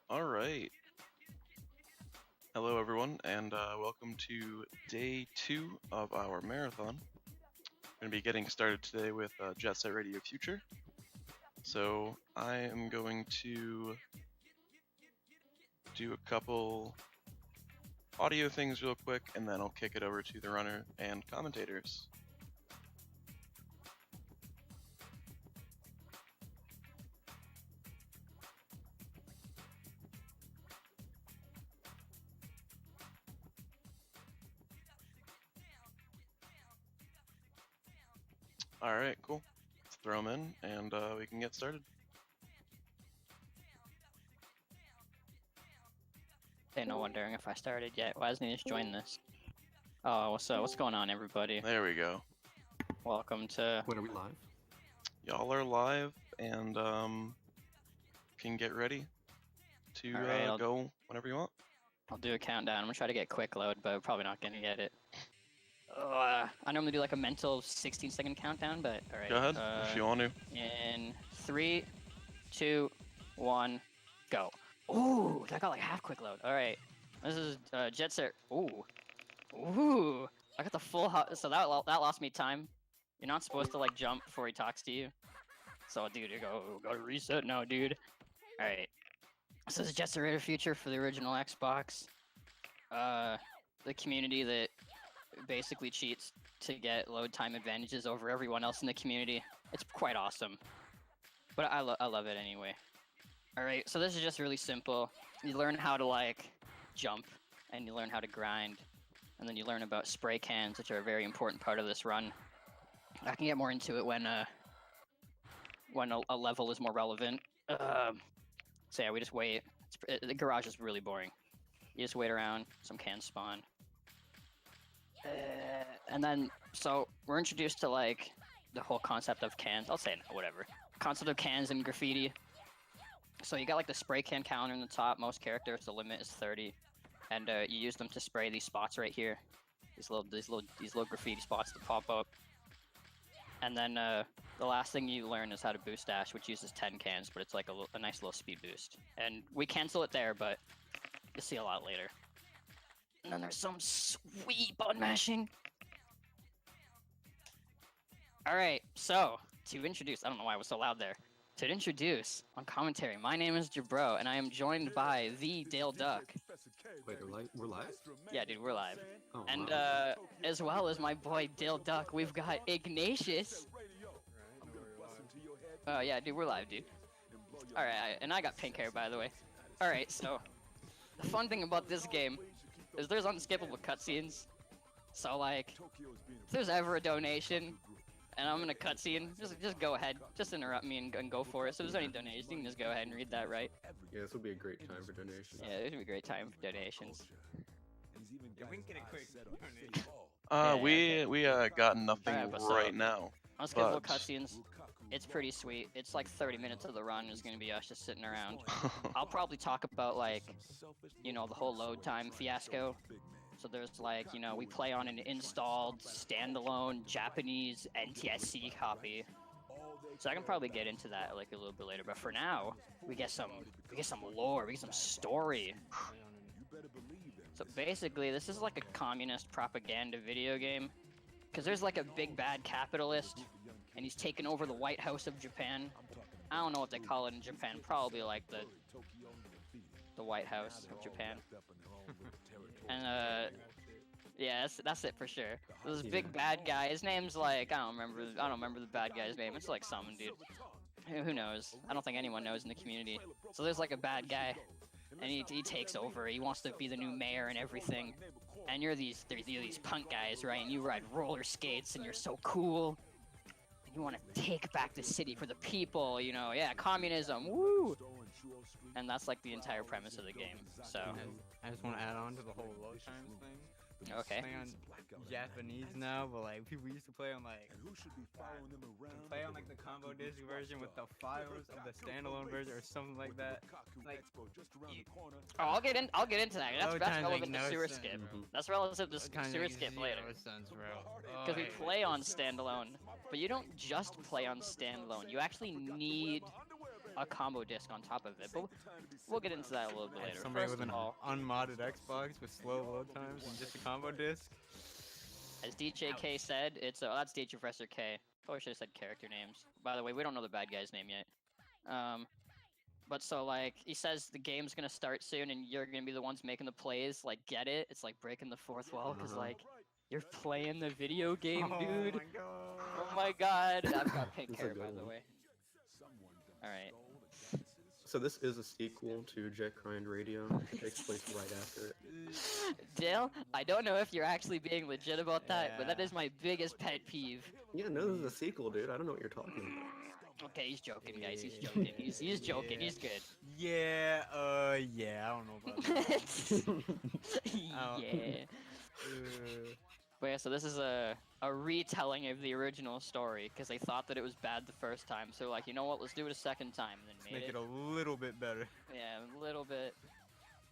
All right. Hello, everyone, and welcome to day 2 of our marathon. We're going to be getting started today with Jet Set Radio Future. So I am going to do a couple audio things real quick, and then I'll kick it over to the runner and commentators. All right, cool. Let's throw them in, and we can get started. Hey, no wondering if I started yet. Why hasn't he just joined this? Oh, what's up? What's going on, everybody? There we go. Welcome to... When are we live? Y'all are live, and can get ready to Alright, go whenever you want. I'll do a countdown. I'm gonna try to get quick load, but probably not gonna get it. I normally do like a mental 16-second countdown, but alright. Go ahead, if you want to. In 3, 2, 1, go. Ooh, that got like half quick load. Alright. This is Jet Set. Ooh. I got the full so that lost me time. You're not supposed to like jump before he talks to you. So dude, you gotta reset now, dude. Alright. So this is Jet Set Radio Future for the original Xbox. The community that basically cheats to get load time advantages over everyone else in the community. It's quite awesome. But I love it anyway. Alright, so this is just really simple. You learn how to like jump, and you learn how to grind, and then you learn about spray cans, which are a very important part of this run. I can get more into it when a level is more relevant. So yeah, we just wait. The garage is really boring. You just wait around, some cans spawn. And then, so we're introduced to like the whole concept of cans. I'll say no, whatever. Concept of cans and graffiti. So you got like the spray can counter in the top. Most characters, the limit is 30, and you use them to spray these spots right here. These little graffiti spots that pop up. And then the last thing you learn is how to boost dash, which uses 10 cans, but it's like a nice little speed boost. And we cancel it there, but you'll see a lot later. And then there's some sweet button mashing. Alright, so to introduce, I don't know why I was so loud there. To introduce on commentary, my name is Jabro, and I am joined by the Dale Duck. Wait, we're live? Yeah, dude, we're live. Oh, And wow. as well as my boy Dale Duck, we've got Ignatius. Oh yeah, dude, we're live, dude. Alright, and I got pink hair, by the way. Alright, so the fun thing about this game is there's unskippable cutscenes. So like, if there's ever a donation and I'm in a cutscene, just go ahead, just interrupt me and go for it. So if there's any donations, you can just go ahead and read that, right? Yeah, this will be a great time for donations. Yeah, this would be a great time for donations. If we can get a quick donation. We got nothing Alright, but right so- now. Unskippable But- cutscenes, it's pretty sweet. It's like 30 minutes of the run is gonna be us just sitting around. I'll probably talk about like, you know, the whole load time fiasco. So there's like, you know, we play on an installed standalone Japanese NTSC copy. So I can probably get into that like a little bit later. But for now, we get some lore, we get some story. So basically, this is like a communist propaganda video game. Because there's like a big bad capitalist, and he's taken over the White House of Japan. I don't know what they call it in Japan, probably like the White House of Japan. And yeah, that's it for sure. This big bad guy, his name's like, I don't remember the bad guy's name. It's like some dude. Who knows? I don't think anyone knows in the community. So there's like a bad guy, and he takes over. He wants to be the new mayor and everything. And you're these punk guys, right? And you ride roller skates, and you're so cool. And you want to take back the city for the people, you know? Yeah, communism, woo! And that's like the entire premise of the game. So I just want to add on to the whole load times thing. okay. Playing on Japanese now, but like people used to play on like the combo disc version with the files of the standalone version or something like that. Like, Oh, I'll get into that. That's Load that's times relevant make to no sewer sense. skip. Mhm. That's relevant to kinda sewer makes skip zero later. sense, bro. Because we play on standalone, but you don't just play on standalone. You actually need a combo disc on top of it. But we'll get into that a little bit And later. somebody First with of an all, unmodded Xbox with slow load times and just a combo disc. as DJK said, it's that's DJ Professor K. Probably should have said character names. By the way, we don't know the bad guy's name yet. But so like he says the game's gonna start soon and you're gonna be the ones making the plays. Like get it? It's like breaking the fourth wall because like you're playing the video game, dude. Oh my god. Oh my god. I've got pink That's a hair good by the one. way. All right. So this is a sequel to Jet Grind Radio. It takes place right after it. Dale, I don't know if you're actually being legit about that, but that Yeah. is my biggest pet peeve. Yeah, no, this is a sequel, dude. I don't know what you're talking about. Okay, he's joking, guys. He's joking. He's joking. Yeah. He's good. Yeah, yeah, I don't know about that. Yeah. But yeah, so this is a retelling of the original story because they thought that it was bad the first time. So like, you know what? Let's do it a second time, and then Let's make it a little bit better. Yeah, a little bit.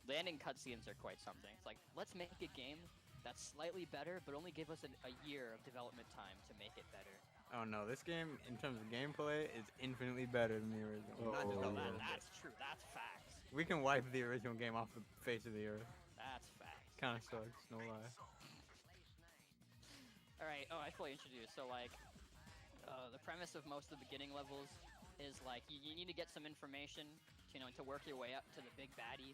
The ending cutscenes are quite something. It's like, let's make a game that's slightly better, but only give us a year of development time to make it better. Oh no, this game, in terms of gameplay, is infinitely better than the original. Not just a Oh, little bit. That's true. That's facts. We can wipe the original game off the face of the earth. That's facts. Kinda sucks, no lie. Alright, I fully introduced. So, like, the premise of most of the beginning levels is, like, you need to get some information, to work your way up to the big baddie.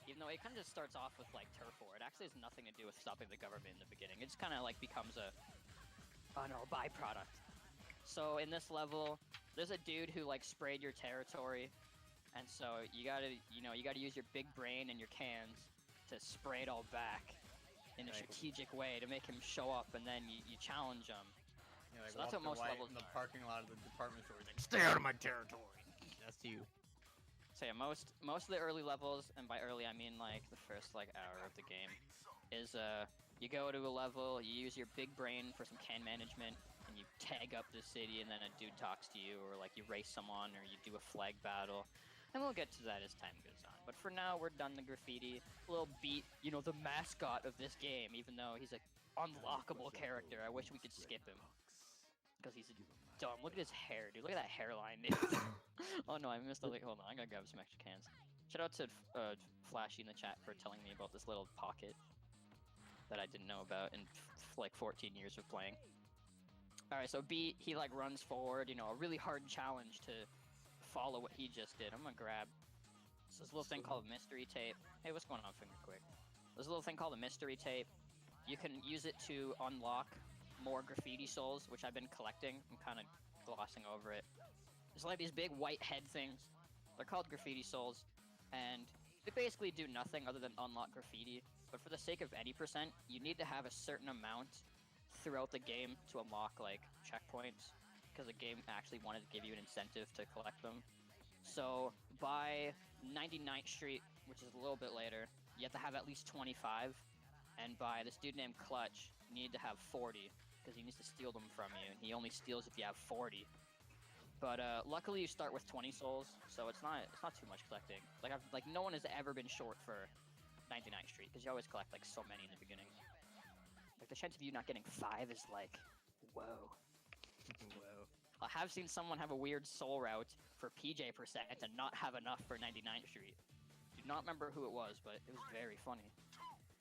Even though it kind of just starts off with, like, turf war. It actually has nothing to do with stopping the government in the beginning. It just kind of, like, becomes a byproduct. So, in this level, there's a dude who, like, sprayed your territory. And so, you gotta use your big brain and your cans to spray it all back in a Right. strategic way to make him show up, and then you challenge him. Yeah, like So that's what most Walter White levels in the are. parking lot of the department store. He's like, stay out of my territory. That's you. So yeah, most of the early levels, and by early I mean like the first like hour of the game, is you go to a level, you use your big brain for some can management, and you tag up the city, and then a dude talks to you, or like you race someone, or you do a flag battle. And we'll get to that as time goes on. But for now, we're done the graffiti. Little Beat, the mascot of this game, even though he's an unlockable character. I wish we could skip him. Because he's dumb. Look at his hair, dude. Look at that hairline, dude. Oh no, I missed a link. Hold on, I gotta grab some extra cans. Shout out to Flashy in the chat for telling me about this little pocket that I didn't know about in like 14 years of playing. Alright, so Beat, he like runs forward, a really hard challenge to follow what he just did. I'm gonna grab this little thing called mystery tape. Hey, what's going on, Finger Quick? There's a little thing called a mystery tape. You can use it to unlock more graffiti souls, which I've been collecting. I'm kind of glossing over it. There's like these big white head things. They're called graffiti souls, and they basically do nothing other than unlock graffiti. But for the sake of any percent, you need to have a certain amount throughout the game to unlock like checkpoints, because the game actually wanted to give you an incentive to collect them. So by 99th Street, which is a little bit later, you have to have at least 25, and by this dude named Clutch, you need to have 40, because he needs to steal them from you, and he only steals if you have 40. But luckily you start with 20 souls, so it's not too much collecting. Like no one has ever been short for 99th Street, because you always collect like so many in the beginning. Like the chance of you not getting 5 is like, whoa. Whoa. I have seen someone have a weird soul route for PJ percent and not have enough for 99th Street. Do not remember who it was, but it was very funny.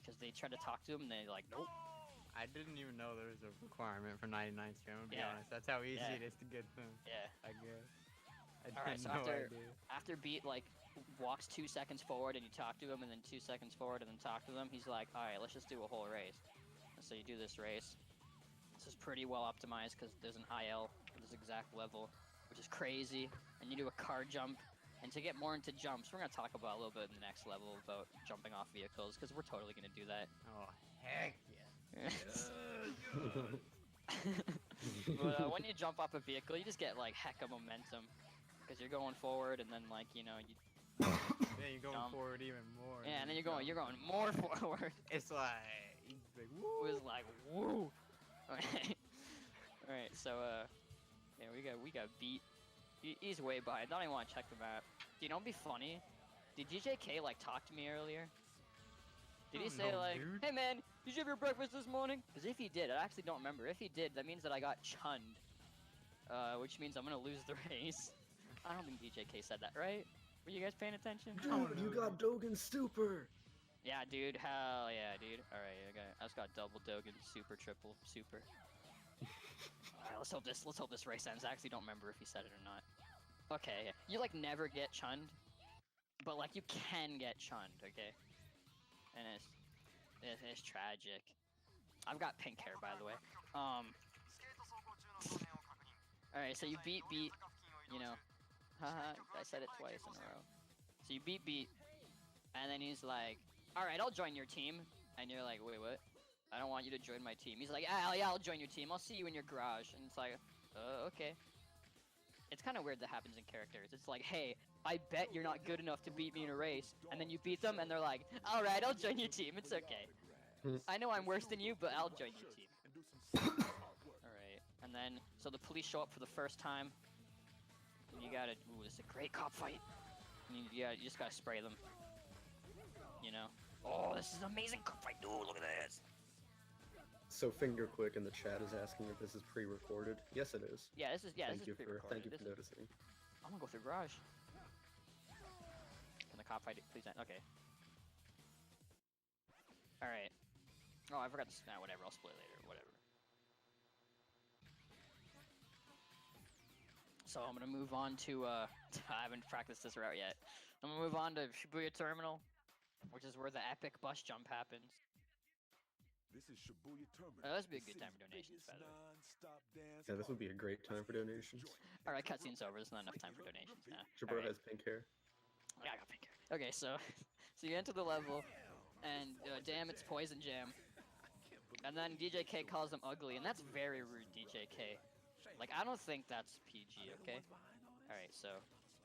Because they tried to talk to him and they're like, nope. I didn't even know there was a requirement for 99 Street. I'm gonna be Yeah. honest. That's how easy Yeah. it is to get them. Yeah. I guess. I Alright, had so no after- idea. After Beat like walks 2 seconds forward and you talk to him, and then 2 seconds forward and then talk to them, he's like, alright, let's just do a whole race. And so you do this race. This is pretty well optimized because there's an IL for this exact level, which is crazy. And you do a car jump. And to get more into jumps, we're going to talk about a little bit in the next level about jumping off vehicles, because we're totally going to do that. Oh, heck yeah. But when you jump off a vehicle, you just get like heck of momentum, because you're going forward, and then like you Then you're going Jump. forward even more. yeah, and then you're going more forward. It's like, It was like woo. Alright, alright. So yeah, we got Beat. He's way behind. I don't even want to check the map. Do you know what'd be funny? Did DJK like talk to me earlier? Did he Oh, say no, like, dude. "Hey man, did you have your breakfast this morning?" Because if he did, I actually don't remember. If he did, that means that I got chunned, which means I'm gonna lose the race. I don't think DJK said that, right? Were you guys paying attention? Dude, you got Dogen Super. Yeah, dude. Hell yeah, dude. All right, I just got double Dogen, super, triple, super. All right, let's hope this race ends. I actually don't remember if he said it or not. Okay, you like never get chunned, but like you can get chunned, okay? And it's tragic. I've got pink hair, by the way. All right, so you beat, you know. Haha, I said it twice in a row. So you beat, and then he's like, all right, I'll join your team. And you're like, wait, what? I don't want you to join my team. He's like, yeah, I'll join your team. I'll see you in your garage. And it's like, okay. It's kind of weird that happens in characters. It's like, hey, I bet you're not good enough to beat me in a race. And then you beat them, and they're like, all right, I'll join your team. It's okay. I know I'm worse than you, but I'll join your team. All right. And then, so the police show up for the first time. And you gotta, ooh, this is a great cop fight. And you just gotta spray them. You know? Oh, this is an amazing cop fight, dude, look at this! So Fingerquick in the chat is asking if this is pre-recorded. Yes, it is. Yeah, this is Thank you pre-recorded. for noticing. I'm gonna go through garage. Can the cop fight please end? Okay. Alright. Oh, I forgot to, nah, whatever, I'll split later, whatever. So I'm gonna move on to, I haven't practiced this route yet. I'm gonna move on to Shibuya Terminal, which is where the epic bus jump happens. This is Shibuya Terminal. This would be a good time for donations, by the way. Yeah, this would be a great time for donations. Alright, cutscene's over, there's not enough time for donations now. Jabro Alright. has pink hair. Yeah, I got pink hair. Okay, so, so you enter the level, and damn, it's Poison Jam. And then DJK calls him ugly, and that's very rude, DJK. Like, I don't think that's PG, okay? Alright, so,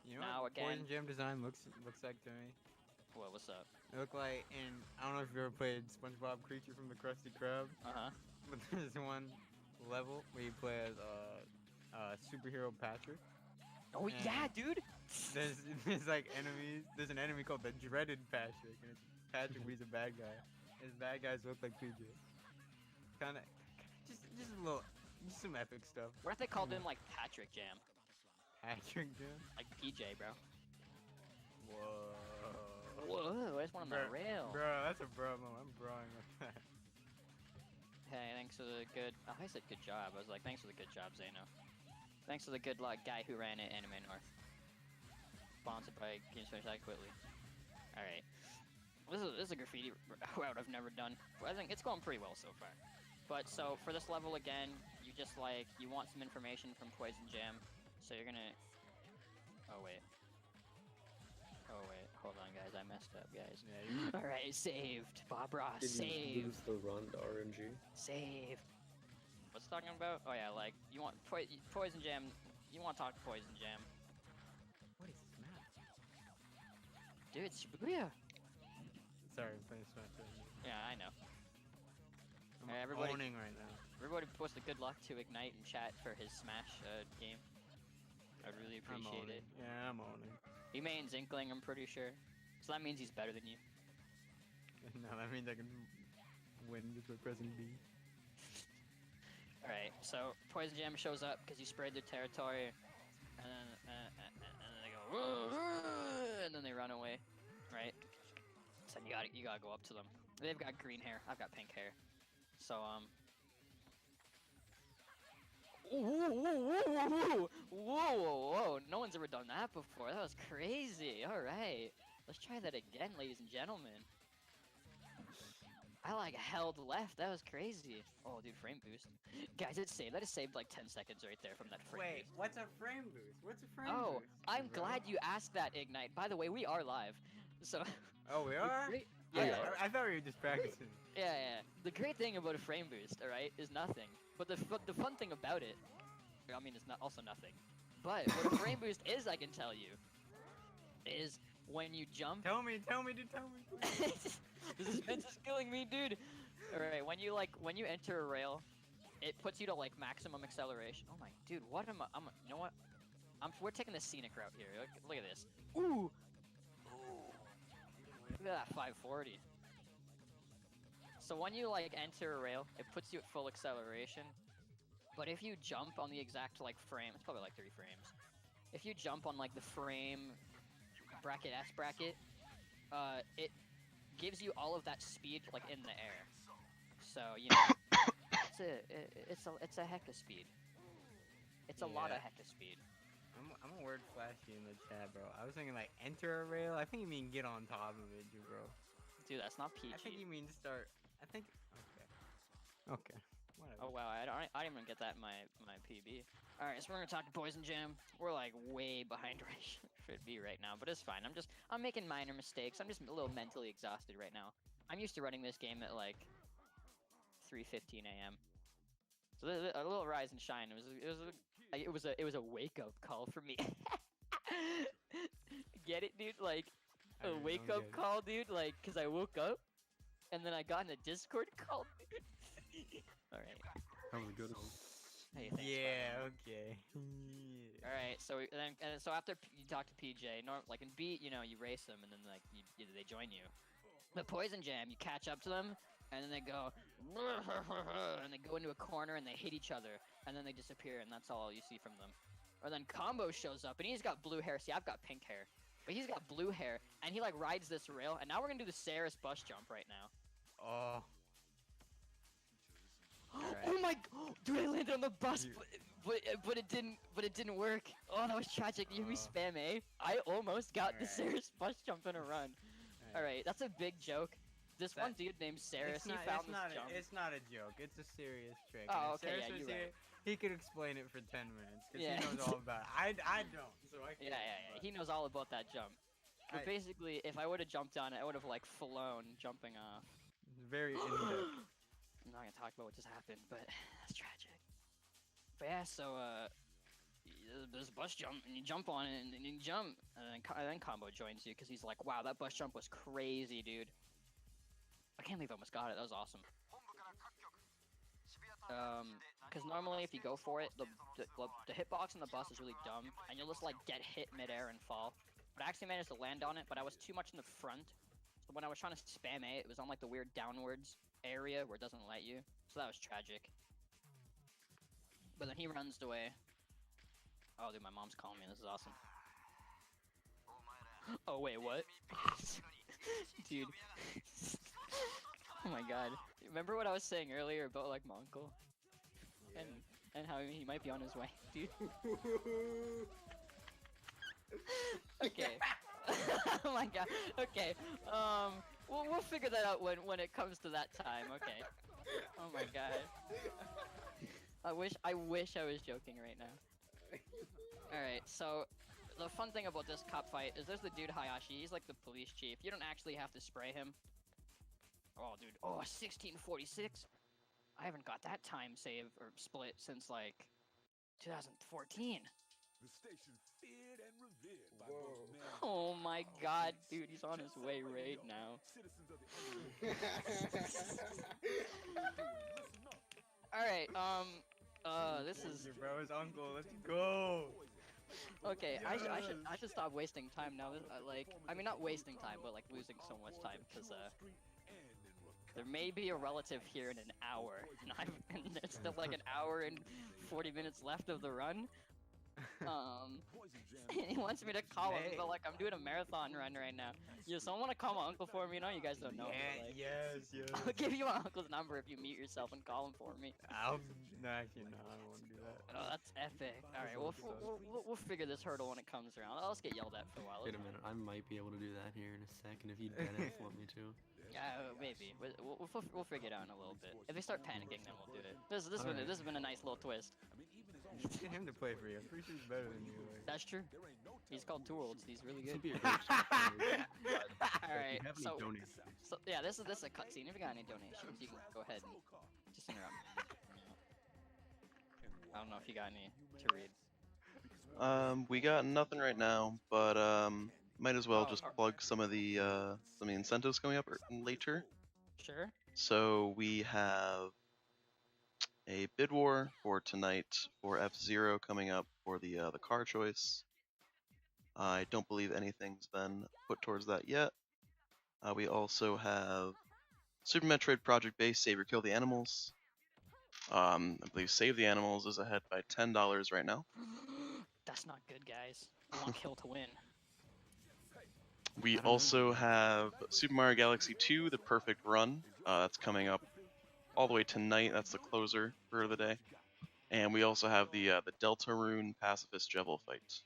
You know now what again... Poison Jam design looks like to me? What, what's up? It looked like in, I don't know if you ever played SpongeBob Creature from the Krusty Krab, Uh-huh. but there's one level where you play as superhero Patrick. Oh, And yeah, dude! There's like enemies. There's an enemy called the Dreaded Patrick, and it's Patrick, but he's a bad guy. His bad guys look like PJ. Kinda, just a little, just some epic stuff. What if they called him, like, Patrick Jam? Patrick Jam? Like PJ, bro. Whoa. Whoa, I just went on the rail. Bro, that's a bro moment. I'm broing with that. Hey, thanks for the good... Oh, I said good job. I was like, thanks for the good job, Zeno. Thanks for the good luck, guy who ran it, Anime North. Sponsored by Games Finished Adequately. Alright. This is a graffiti route I've never done. I think it's going pretty well so far. But, so, for this level again, you just, like, you want some information from Poison Jam. So you're gonna... Oh, wait. Oh, wait. Hold on, guys. I messed up, guys. Yeah, Alright, saved. Bob Ross, Did you saved. lose the run to RNG? Save. What's it talking about? Oh yeah, like you want Poison Jam. You want to talk to Poison Jam, What is this map? dude? It's Shibuya. Sorry, I'm playing Smash Bros. Yeah, I know. I'm Alright, everybody- owning right now. Everybody posted good luck to Ignite in chat for his Smash game. I'd really I'm appreciate owning. it. Yeah, I'm owning. He mains Inkling, I'm pretty sure. So that means he's better than you. No, that means I can win just by pressing B. Alright, so Poison Jam shows up because you sprayed their territory, and then they go, and then they run away, right? So you gotta go up to them. They've got green hair, I've got pink hair. So whoa, no one's ever done that before. That was crazy. Alright. Let's try that again, ladies and gentlemen. I like held left. That was crazy. Oh, dude, frame boost. Guys, it's saved. That is saved like 10 seconds right there from that frame boost. what's a frame boost? What's a frame Oh, boost? I'm bro? glad you asked that, Ignite. By the way, we are live. So, Oh, we are? yeah, I thought we were just practicing. yeah. The great thing about a frame boost, alright, is nothing. But the fun thing about it, I mean, it's not also nothing. But what a frame boost is, I can tell you, is when you jump. Tell me, dude, tell me. This suspense is killing me, dude. Alright, when you enter a rail, it puts you to like maximum acceleration. Oh my, dude, what am I? You know what? We're taking the scenic route here. Look at this. Ooh. Look at that 540. So when you like enter a rail, it puts you at full acceleration. But if you jump on the exact like frame, it's probably like 3 frames. if you jump on like the frame bracket S bracket, it gives you all of that speed like in the air. So you know, it's a heck of speed. It's a lot of Yeah. heck of speed. I'm a word flashy in the chat, bro. I was thinking like enter a rail. I think you mean get on top of it, bro. Dude, that's not PG. I think you mean start. I think. Okay. Okay. Whatever. Oh wow, I didn't even get that in my PB. All right, so we're gonna talk to Poison Jam. We're like way behind where I should be right now, but it's fine. I'm making minor mistakes. I'm just a little mentally exhausted right now. I'm used to running this game at like 3:15 a.m. So a little rise and shine. It was a wake up call for me. Get it, dude? Like I a really wake don't up get it. call, dude. Like, cause I woke up and then I got in a Discord call, dude. All right. That was a good one. Hey, thanks, Yeah. bud. Okay. All right. So so after you talk to PJ, like in B, you know, you race them and then like they join you. But Poison Jam, you catch up to them and then they go and they go into a corner and they hit each other and then they disappear and that's all you see from them. Or then Combo shows up and he's got blue hair. See, I've got pink hair, but he's got blue hair and he like rides this rail. And now we're gonna do the Saris bus jump right now. Oh. Oh my god, dude! I landed on the bus, You- but it didn't work. Oh, that was tragic. You hear me spam A? I almost got the Alright. Saris bus jump in a run. All right, that's a big joke. This one That- dude named Saris, It's he not, found it's this not jump. it's not a joke. It's a serious trick. Oh, And if okay, Saris yeah, was you're here, right. he could explain it for 10 minutes because Yeah. he knows all about it. I don't, so I can't. Yeah. He knows all about that jump. But I- basically, if I would have jumped on it, I would have like flown jumping off. Very in depth. I'm not gonna talk about what just happened, but that's tragic. But yeah, so there's a bus jump, and you jump on it, and then you jump, and then Combo joins you because he's like, "Wow, that bus jump was crazy, dude." I can't believe I almost got it. That was awesome. Because normally if you go for it, the hitbox on the bus is really dumb, and you'll just like get hit midair and fall. But I actually managed to land on it, but I was too much in the front. So when I was trying to spam A, it was on like the weird downwards area where it doesn't let you. So that was tragic. But then he runs away. Oh, dude, my mom's calling me. This is awesome. Oh, wait, what? Dude. Oh my god. Remember what I was saying earlier about like my uncle? And how he might be on his way, dude. Okay. Oh my god. Okay. We'll figure that out when it comes to that time. Okay. Oh my god. I wish I was joking right now. All right. So the fun thing about this cop fight is there's the dude Hayashi. He's like the police chief. You don't actually have to spray him. Oh, dude. Oh, 1646. I haven't got that time save or split since like 2014. The station feared and revered by both men and Oh my god, dude, he's on his way right now. citizens of the Alright, this is Your bro, his uncle. Let's go. okay. I should stop wasting time now. Like, I mean, not wasting time, but like losing so much time because there may be a relative here in an hour, and there's still like an hour and 40 minutes left of the run. He wants me to call him, but like I'm doing a marathon run right now. Yo, someone want to call my uncle for me? No, you guys don't know. Yeah, but, like, yes. I'll give you my uncle's number if you mute yourself and call him for me. No, actually, no, I don't want to do that. Oh, that's epic. All right, we'll figure this hurdle when it comes around. I'll just get yelled at for a while. Wait a minute, I might be able to do that here in a second if you deadass want me to. Yeah, maybe. We'll figure it out in a little bit. If they start panicking, then we'll do it. This has been a nice little twist. Get him to play for you. I'm pretty sure he's better than you. Like. That's true. He's called Two Worlds. He's really This good. would be a great start. All right. If you have any So donations, yeah, this is a cutscene. If you got any donations, you can go ahead and just interrupt me. I don't know if you got any to read. We got nothing right now, but might as well just plug some of the incentives coming up later. Sure. So we have a bid war for tonight for F-Zero coming up for the car choice. I don't believe anything's been put towards that yet. We also have Super Metroid Project Base Save or Kill the Animals. I believe Save the Animals is ahead by $10 right now. That's That's not good, guys. We want kill to win. We I don't know. also have Super Mario Galaxy 2, The Perfect Run. That's coming up all the way tonight. That's the closer for the day. And we also have the Deltarune Pacifist Jebel fight.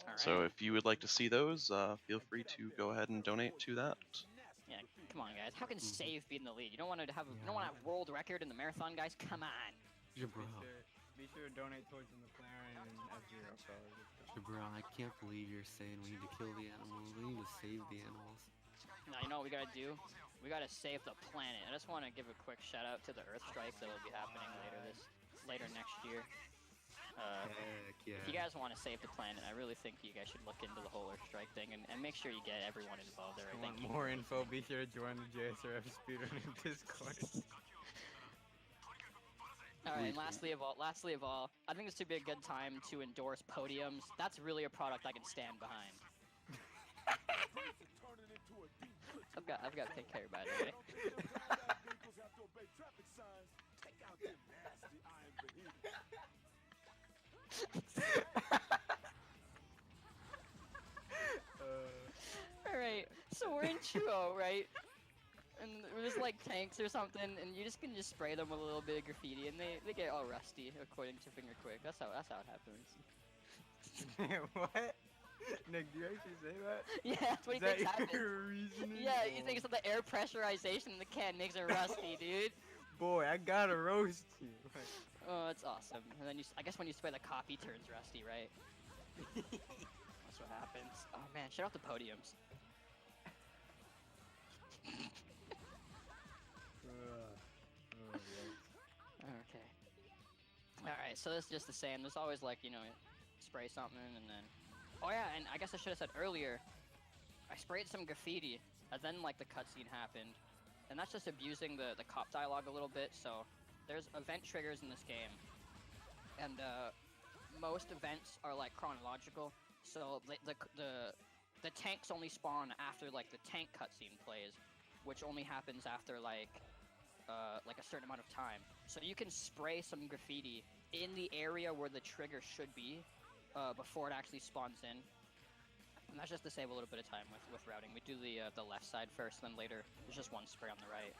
All So right. if you would like to see those, feel free to go ahead and donate to that. Yeah, come on, guys. How can Mhm. save be in the lead? You don't want to have you Yeah. don't want to have world record in the marathon, guys. Come on. Jabro, Be sure to donate towards the McLaren and F-Zero cars. Jabro, I can't believe you're saying we need to kill the animals. We need to save the animals. Now you know what we gotta do? We gotta save the planet. I just want to give a quick shout out to the Earth strike that will be happening later next year. Heck yeah. If you guys want to save the planet, I really think you guys should look into the whole Earth strike thing and make sure you get everyone involved there. If you Thank want you. more info, be sure to join the JSRF Speedrunning Discord. All right, and Retweet. lastly of all, I think this would be a good time to endorse podiums. That's really a product I can stand behind. I've got pink hair, by the way. All right, so we're in 2-0, right? And there's like tanks or something, and you just can just spray them with a little bit of graffiti, and they get all rusty, according to Finger Quick. That's how it happens. What? Nick, do you actually say that? Yeah, that's what Is he thinks that happens. your reasoning? Yeah, he thinks that the air pressurization in the can makes it rusty, dude. Boy, I gotta roast you. Oh, it's awesome. And then I guess when you spray the copy turns rusty, right? That's what happens. Oh man, shout out the podiums. Okay. Alright, so this is just the same. There's always like, you know, spray something and then... Oh yeah, and I guess I should have said earlier, I sprayed some graffiti, and then like the cutscene happened. And that's just abusing the cop dialogue a little bit, so... There's event triggers in this game. And most events are like chronological, so the tanks only spawn after like the tank cutscene plays, which only happens after like a certain amount of time. So you can spray some graffiti in the area where the trigger should be before it actually spawns in. And that's just to save a little bit of time with routing. We do the left side first, then later there's just one spray on the right.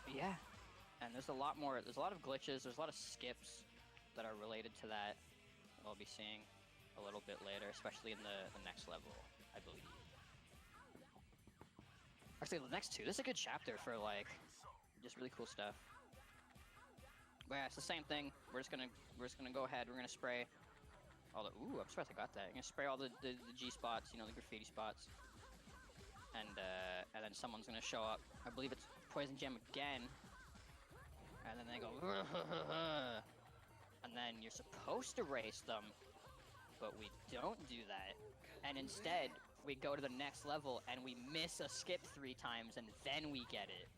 Yeah, and there's a lot of glitches, there's a lot of skips that are related to that we'll be seeing a little bit later, especially in the next level, I believe. Actually, the next two, this is a good chapter for like, just really cool stuff. But yeah, it's the same thing, we're just gonna go ahead, we're gonna spray all the, ooh, I'm surprised I got that. I'm gonna spray all the G spots, you know, the graffiti spots. And then someone's gonna show up. I believe it's Poison Gem again. And then they go, and then you're supposed to race them, but we don't do that. And instead, we go to the next level and we miss a skip 3 times, and then we get it.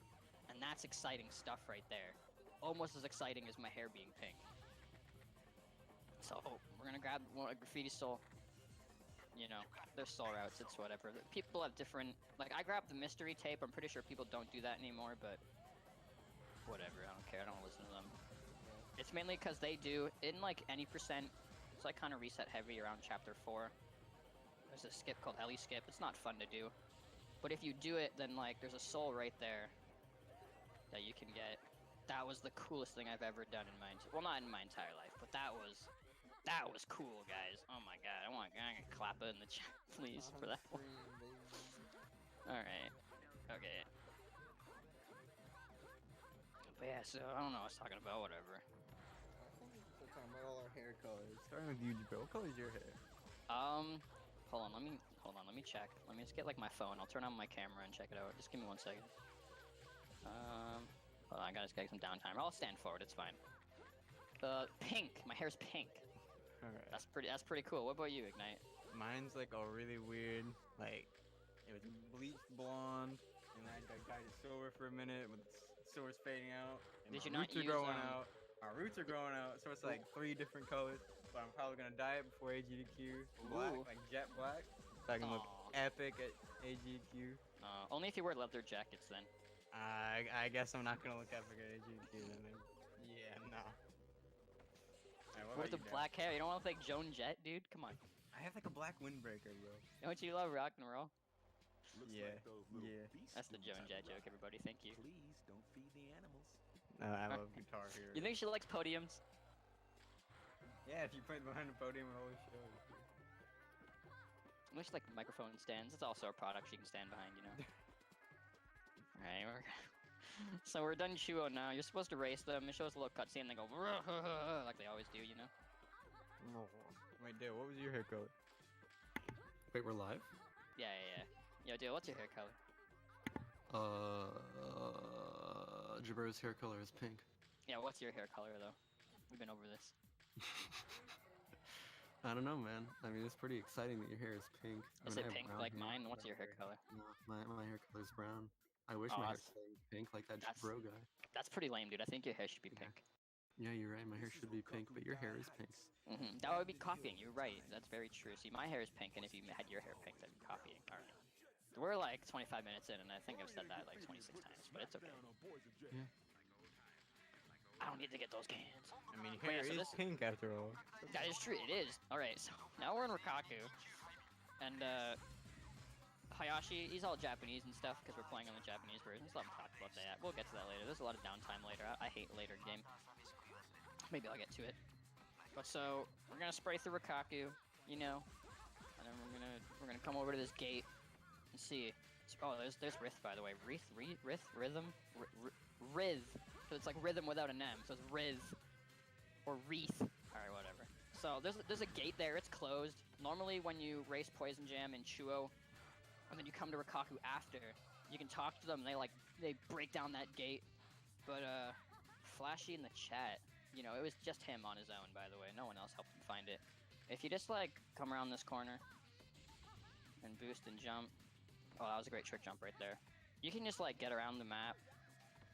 And that's exciting stuff right there. Almost as exciting as my hair being pink. So we're gonna grab a graffiti soul. You know, there's soul routes, it's whatever. People have different, like I grabbed the mystery tape, I'm pretty sure people don't do that anymore, but whatever, I don't care, I don't listen to them. It's mainly because they do, in like any percent, it's like kind of reset heavy around chapter 4. There's a skip called LE skip, it's not fun to do. But if you do it, then like there's a soul right there that you can get. That was the coolest thing I've ever done in my, well not in my entire life, but that was cool, guys. Oh my god, I want to clap it in the chat, please, for that one. Alright. Okay. But yeah, so I don't know what I was talking about, whatever. We're talking about all our hair colors. Starting with you, Jabro. What color is your hair? Hold on, let me check. Let me just get like my phone. I'll turn on my camera and check it out. Just give me 1 second. Hold on, I gotta get some downtime. I'll stand forward, it's fine. Pink. My hair's pink. Alright. That's pretty cool. What about you, Ignite? Mine's like a really weird, like, it was bleached blonde, and I dyed it silver for a minute, but the silver's fading out. And Did my you not roots are use, growing out. My roots are growing out, so it's like 3 different colors. But I'm probably gonna dye it before AGDQ. Black, Ooh. like jet black, so I can look Aw. epic at AGDQ. Only if you wear leather jackets then. I guess I'm not gonna look epic at AGDQ then. Yeah, no. with the you black hair. You don't want to look like Joan Jett, dude? Come on. I have like a black windbreaker, bro. Don't you love rock and roll? Looks Yeah, like those little yeah. beast That's the stew Joan type Jett of joke, rock. everybody. Thank you. Please don't feed the animals. I love Guitar Hero. You think she likes podiums? Yeah, if you put it behind the podium, it always shows. It looks like microphone stands. It's also a product she can stand behind, you know. Alright, so we're done Chuo now. You're supposed to race them. It shows a little cutscene. They go like they always do, you know. Wait, Dale, what was your hair color? Wait, we're live? Yeah. Yo, dude, what's your hair color? Jabro's hair color is pink. Yeah, what's your hair color though? We've been over this. I don't know, man. I mean, it's pretty exciting that your hair is pink. I Is mean, I it have pink brown like hair. mine? What's your hair color? No, my hair color's brown. I wish Oh, my hair that's- stayed pink like that that's- Jabro guy. That's pretty lame, dude. I think your hair should be Yeah. pink. Yeah, you're right. My hair should be pink, but your hair is pink. That would be copying. You're right. That's very true. See, my hair is pink, and if you had your hair pink, that'd be copying. All right. We're like 25 minutes in, and I think I've said that like 26 times, but it's okay. Yeah. I don't need to get those cans. I mean, your Wait, hair so is this- pink after all. That is true. It is. All right. So now we're in Rikaku, and Hayashi, he's all Japanese and stuff because we're playing on the Japanese version. Let's let him talk about that. We'll get to that later. There's a lot of downtime later. I hate later game. Maybe I'll get to it. But so we're gonna spray through Rikaku, you know, and then we're gonna come over to this gate and see. Oh, there's Rith, by the way. Rhythm, Rith. So it's like rhythm without an M. So it's Rith or Wreath. All right, whatever. So there's a gate there. It's closed. Normally, when you race Poison Jam in Chuo, and then you come to Rikaku after, you can talk to them. And they break down that gate. But Flashy in the chat, you know, it was just him on his own, by the way. No one else helped him find it. If you just like come around this corner and boost and jump. Oh, that was a great trick jump right there. You can just like get around the map,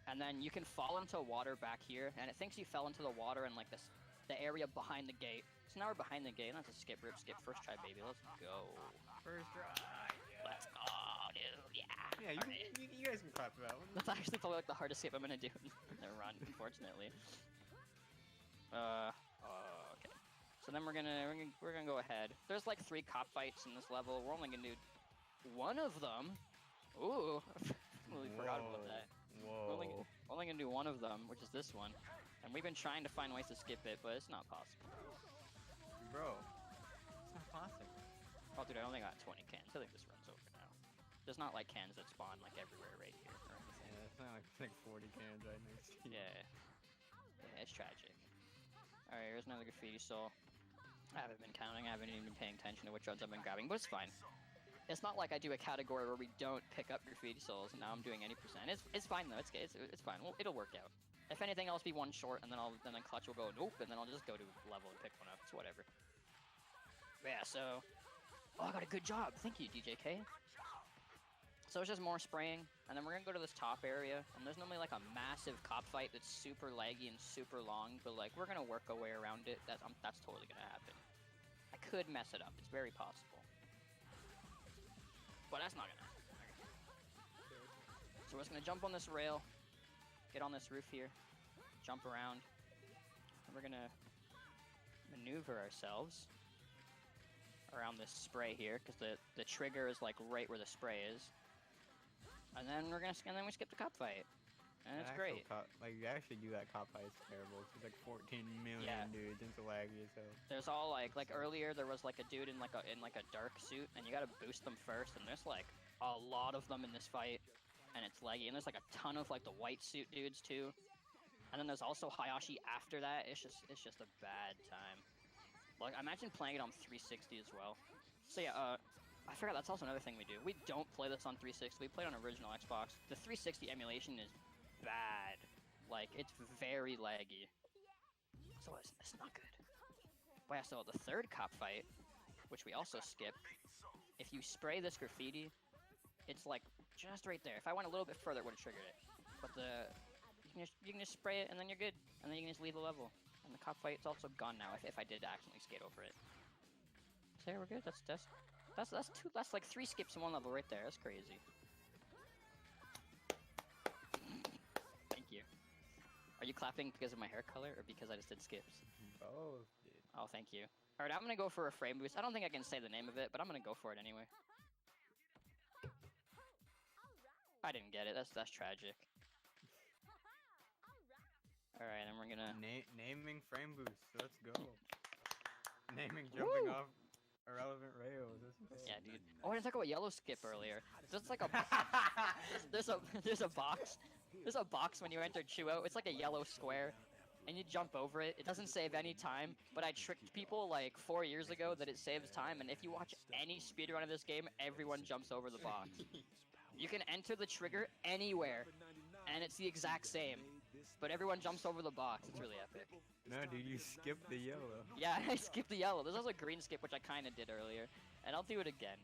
and then you can fall into water back here, and it thinks you fell into the water in like the area behind the gate. So now we're behind the gate. That's a skip, rip, skip. First try, baby. Let's go. First try. Let's go, dude. Yeah. Yeah, you guys can clap for that one. That's actually probably like the hardest skip I'm gonna do in the run, unfortunately. Okay. So then we're gonna go ahead. There's like 3 cop fights in this level. We're only gonna do one of them. Ooh, completely forgot about that. Whoa. We're only gonna do one of them, which is this one. And we've been trying to find ways to skip it, but it's not possible. Bro, it's not possible. Oh, dude, I only got 20 cans. I think this run's over now. There's not like cans that spawn like everywhere right here or anything. Yeah, it's not like 40 cans right next to you. Yeah, it's tragic. Alright, here's another graffiti soul. I haven't been counting, I haven't even been paying attention to which ones I've been grabbing, but it's fine. It's not like I do a category where we don't pick up graffiti souls, and now I'm doing any percent. It's fine though, it's fine. Well, it'll work out. If anything, I'll just be one short, and then Clutch will go nope, and then I'll just go to level and pick one up. It's whatever. But yeah, so... Oh, I got a good job. Thank you, DJK. So it's just more spraying, and then we're gonna go to this top area, and there's normally like a massive cop fight that's super laggy and super long, but like we're gonna work our way around it. That's totally gonna happen. I could mess it up. It's very possible, but that's not gonna happen. So we're just gonna jump on this rail, get on this roof here, jump around, and we're gonna maneuver ourselves around this spray here, because the trigger is like right where the spray is. And then we skip the cop fight, and it's great. Like you actually do that cop fight, it's terrible. It's like 14 million Yeah. dudes. It's laggy as hell. There's all like earlier there was like a dude in like a dark suit, and you gotta boost them first, and there's like a lot of them in this fight, and it's laggy. And there's like a ton of like the white suit dudes too, and then there's also Hayashi after that. It's just a bad time. Like imagine playing it on 360 as well. So yeah, I forgot that's also another thing we do. We don't play this on 360. We play it on original Xbox. The 360 emulation is bad. Like, it's very laggy. So it's not good. But yeah, so the third cop fight, which we also skip, if you spray this graffiti, it's like just right there. If I went a little bit further, it would have triggered it. But you can just spray it, and then you're good. And then you can just leave the level. And the cop fight's also gone now if I did accidentally skate over it. So yeah, we're good. That's like 3 skips in one level right there. That's crazy. Thank you. Are you clapping because of my hair color or because I just did skips? Both, dude. Oh, thank you. All right, I'm gonna go for a frame boost. I don't think I can say the name of it, but I'm gonna go for it anyway. I didn't get it. That's tragic. All right, and we're gonna. Naming frame boost. Let's go. Naming jumping Woo! off irrelevant rails. Let's go. Yeah, dude. Oh, I didn't talk about yellow skip earlier. There's like a there's a box. There's a box when you enter chew out. It's like a yellow square, and you jump over it. It doesn't save any time, but I tricked people like 4 years ago that it saves time. And if you watch any speedrun of this game, everyone jumps over the box. You can enter the trigger anywhere, and it's the exact same, but everyone jumps over the box. It's really epic. No, dude, you skipped the yellow. Yeah, I skipped the yellow. There's also a green skip, which I kind of did earlier, and I'll do it again.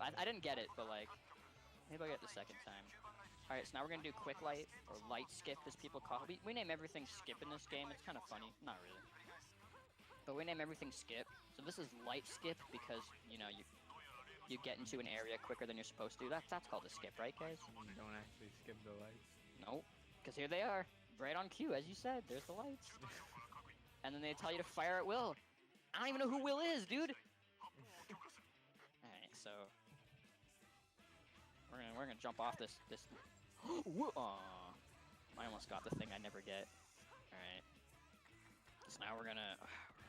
I didn't get it, but like, maybe I'll get it the second time. All right, so now we're gonna do quick light, or light skip, as people call it. We name everything skip in this game. It's kind of funny, not really, but we name everything skip. So this is light skip because you know you get into an area quicker than you're supposed to. That's called a skip, right, guys? You don't actually skip the lights. Nope, because here they are, right on cue, as you said. There's the lights. And then they tell you to fire at Will. I don't even know who Will is, dude. Alright, so we're gonna jump off this. Aw, I almost got the thing I never get. Alright. So now we're gonna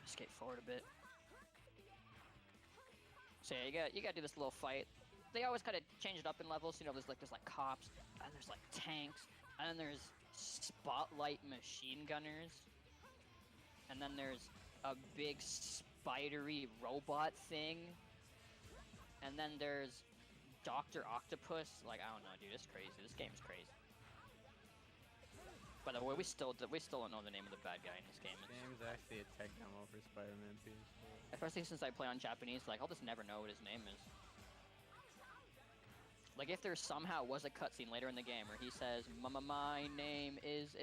skate forward a bit. So yeah, you gotta do this little fight. They always kind of change it up in levels. You know, there's like cops, and there's like tanks, and then there's spotlight machine gunners. And then there's a big spidery robot thing. And then there's Dr. Octopus. Like, I don't know, dude, it's crazy. This game's crazy. By the way, we still don't know the name of the bad guy in this game. This game's actually a tech demo for Spider-Man PS4. Especially since I play on Japanese, like, I'll just never know what his name is. Like, if there somehow was a cutscene later in the game where he says, my name is,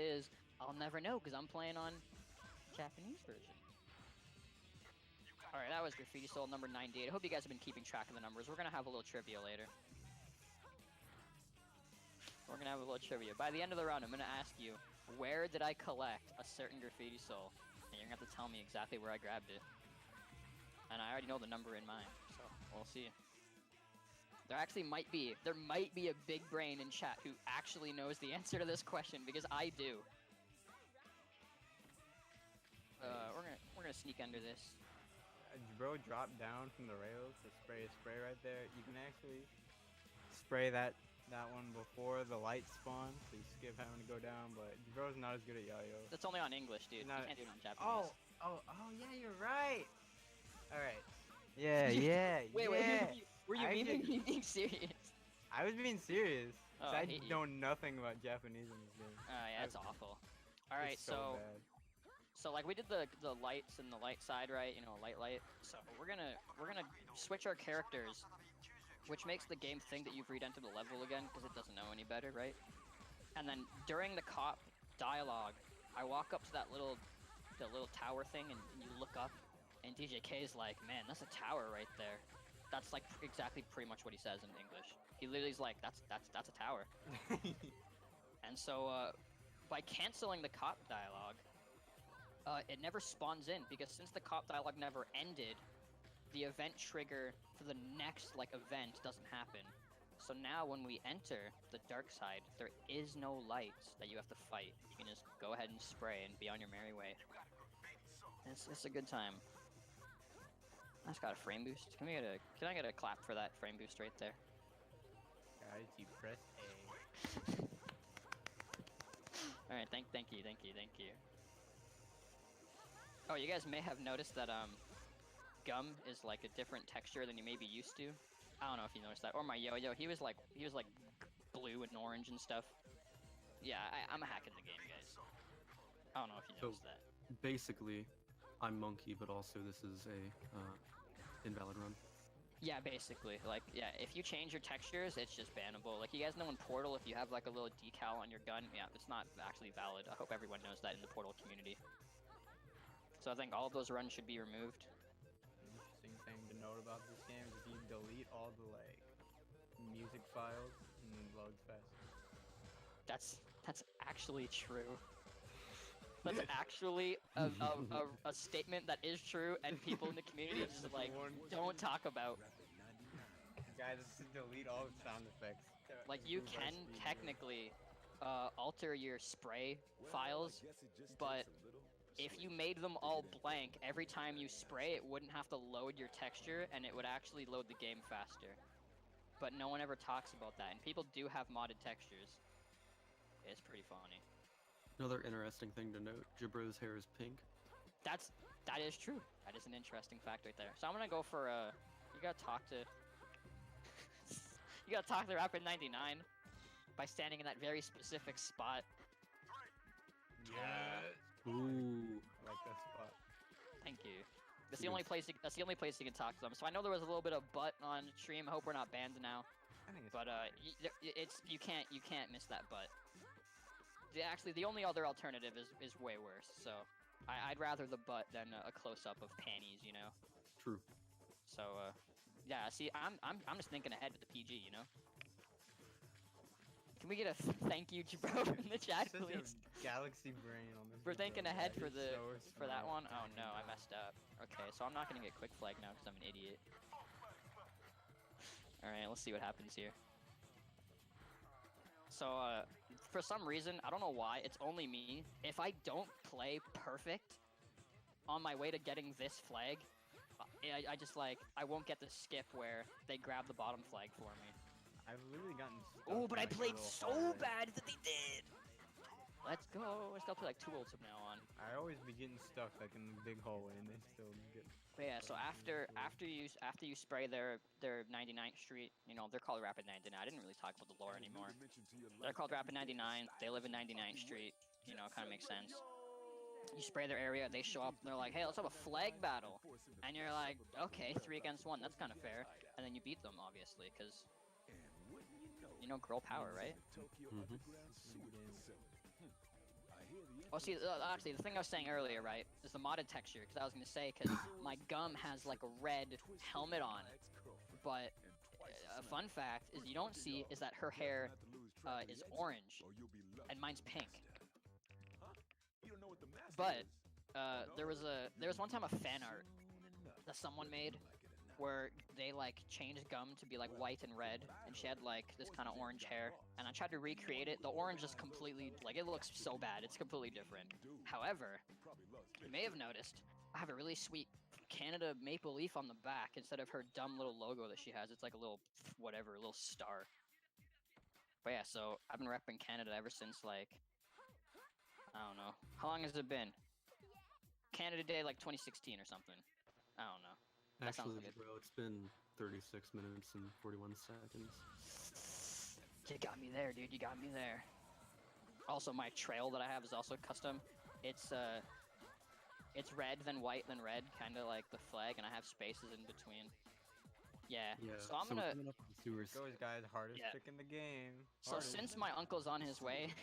I'll never know because I'm playing on Japanese version. Alright, that was Graffiti Soul number 98. I hope you guys have been keeping track of the numbers. We're gonna have a little trivia later. We're gonna have a little trivia. By the end of the round, I'm gonna ask you, where did I collect a certain Graffiti Soul? And you're gonna have to tell me exactly where I grabbed it. And I already know the number in mind, so we'll see. There might be a big brain in chat who actually knows the answer to this question, because I do. We're gonna sneak under this. Jabro dropped down from the rails to spray a spray right there. You can actually spray that one before the lights spawn, so you skip having to go down. But Jabro's not as good at yo-yo. That's only on English, dude. You Not- can't do it on Japanese. Oh, yeah, you're right. All right. Yeah. Wait, were you being serious? I was being serious. 'Cause Oh, I I hate you. know nothing about Japanese in this game. Oh yeah, that's awful. All right, It's so bad. So like we did the lights and the light side, right? You know, light. So we're gonna switch our characters, which makes the game think that you've re-entered the level again because it doesn't know any better, right? And then during the cop dialogue, I walk up to the little tower thing, and you look up, and DJK is like, "Man, that's a tower right there." That's like exactly pretty much what he says in English. He literally is like, "That's a tower." And so by canceling the cop dialogue, it never spawns in, because since the cop dialogue never ended, the event trigger for the next event doesn't happen. So now when we enter the dark side, there is no lights that you have to fight. You can just go ahead and spray and be on your merry way. It's a good time. I just got a frame boost. Can I get a clap for that frame boost right there? Guys, you press A. All right, thank you. Oh, you guys may have noticed that gum is like a different texture than you may be used to. I don't know if you noticed that. Or my yo-yo, he was like blue and orange and stuff. Yeah, I'm hacking the game, guys. I don't know if you So- noticed that. Basically, I'm Monkey, but also this is a invalid run. Yeah, basically. Like, yeah, if you change your textures, it's just bannable. Like, you guys know in Portal, if you have like a little decal on your gun, yeah, it's not actually valid. I hope everyone knows that in the Portal community. So I think all of those runs should be removed. Interesting thing to note about this game is if you delete all the music files, and it loads faster. That's actually true. That's actually a statement that is true, and people in the community just like don't talk about. Guys, let's just delete all the sound effects. to Like you improve our can speed. technically alter your spray files, but if you made them all blank, every time you spray, it wouldn't have to load your texture, and it would actually load the game faster. But no one ever talks about that, and people do have modded textures. It's pretty funny. Another interesting thing to note: Jabro's hair is pink. That is true. That is an interesting fact right there. So I'm gonna go for you gotta talk to you gotta talk to Rapid 99 by standing in that very specific spot. Yeah. Ooh. I like that spot. Thank you. That's the only place. That's the only place you can talk to them. So I know there was a little bit of butt on stream. I hope we're not banned now. I think it's But you can't miss that butt. Actually, the only other alternative is way worse. So I'd rather the butt than a close up of panties, you know. True. So yeah. See, I'm just thinking ahead with the PG, you know. Can we get a thank you, Jabro, in the chat, such please? a galaxy brain on this. We're one, thinking bro. ahead That for is the so for that smart. one. Oh no, I messed up. Okay, so I'm not gonna get quick flag now because I'm an idiot. All right, let's see what happens here. So for some reason, I don't know why, it's only me. If I don't play perfect on my way to getting this flag, I just like I won't get the skip where they grab the bottom flag for me. I've literally gotten stuck. Oh, but in, I like, a played little so hallway. bad that they did. Let's go. I still play like 2 ults from now on. I always be getting stuck like in the big hallway, and they still get. But yeah, so after you spray their 99th Street, you know, they're called Rapid 99. I didn't really talk about the lore anymore. They're called Rapid 99. They live in 99th Street. You know, kind of makes sense. You spray their area, they show up, and they're like, "Hey, let's have a flag battle." And you're like, "Okay, 3 against 1. That's kind of fair." And then you beat them, obviously, because you know, girl power, right? Mhm. Oh, see, actually, the thing I was saying earlier, right, is the modded texture, because I was going to say, because my gum has, like, a red helmet on, but a fun fact is you don't see is that her hair is orange, and mine's pink. But there was one time a fan art that someone made where they like changed gum to be like white and red, and she had like this kind of orange hair, and I tried to recreate it. The orange is completely like it looks so bad. It's completely different. However, you may have noticed I have a really sweet Canada maple leaf on the back instead of her dumb little logo that she has. It's like a little whatever, a little star. But yeah, so I've been repping Canada ever since like I don't know. How long has it been? Canada Day like 2016 or something. I don't know. That sounds Actually, good. bro, it's been 36 minutes and 41 seconds. You got me there, dude. You got me there. Also, my trail that I have is also custom. It's red, then white, then red, kind of like the flag, and I have spaces in between. Yeah. Yeah. So I'm gonna. coming up on sewers. Goes, guys, hardest Yeah. pick in the game. So Hardest. since my uncle's on his way,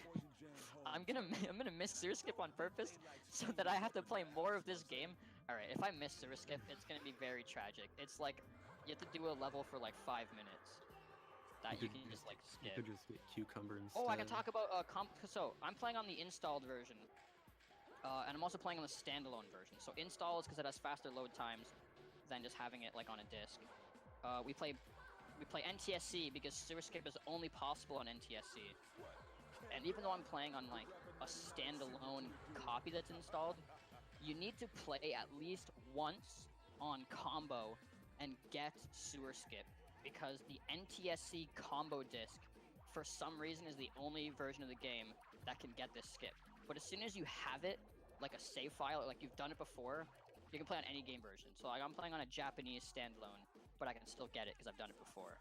I'm gonna miss Sewer Skip on purpose, so that I have to play more of this game. All right. If I miss Sewer Skip, it's gonna be very tragic. It's like you have to do a level for like 5 minutes. That you can just like You skip. could just get cucumber instead. Oh, I can talk about so I'm playing on the installed version, and I'm also playing on the standalone version. So install is because it has faster load times than just having it like on a disc. We play NTSC because Sewer Skip is only possible on NTSC. And even though I'm playing on like a standalone copy that's installed, you need to play at least once on combo and get Sewer Skip, because the NTSC combo disc for some reason is the only version of the game that can get this skip. But as soon as you have it, like a save file, like you've done it before, you can play on any game version. So like I'm playing on a Japanese standalone, but I can still get it because I've done it before.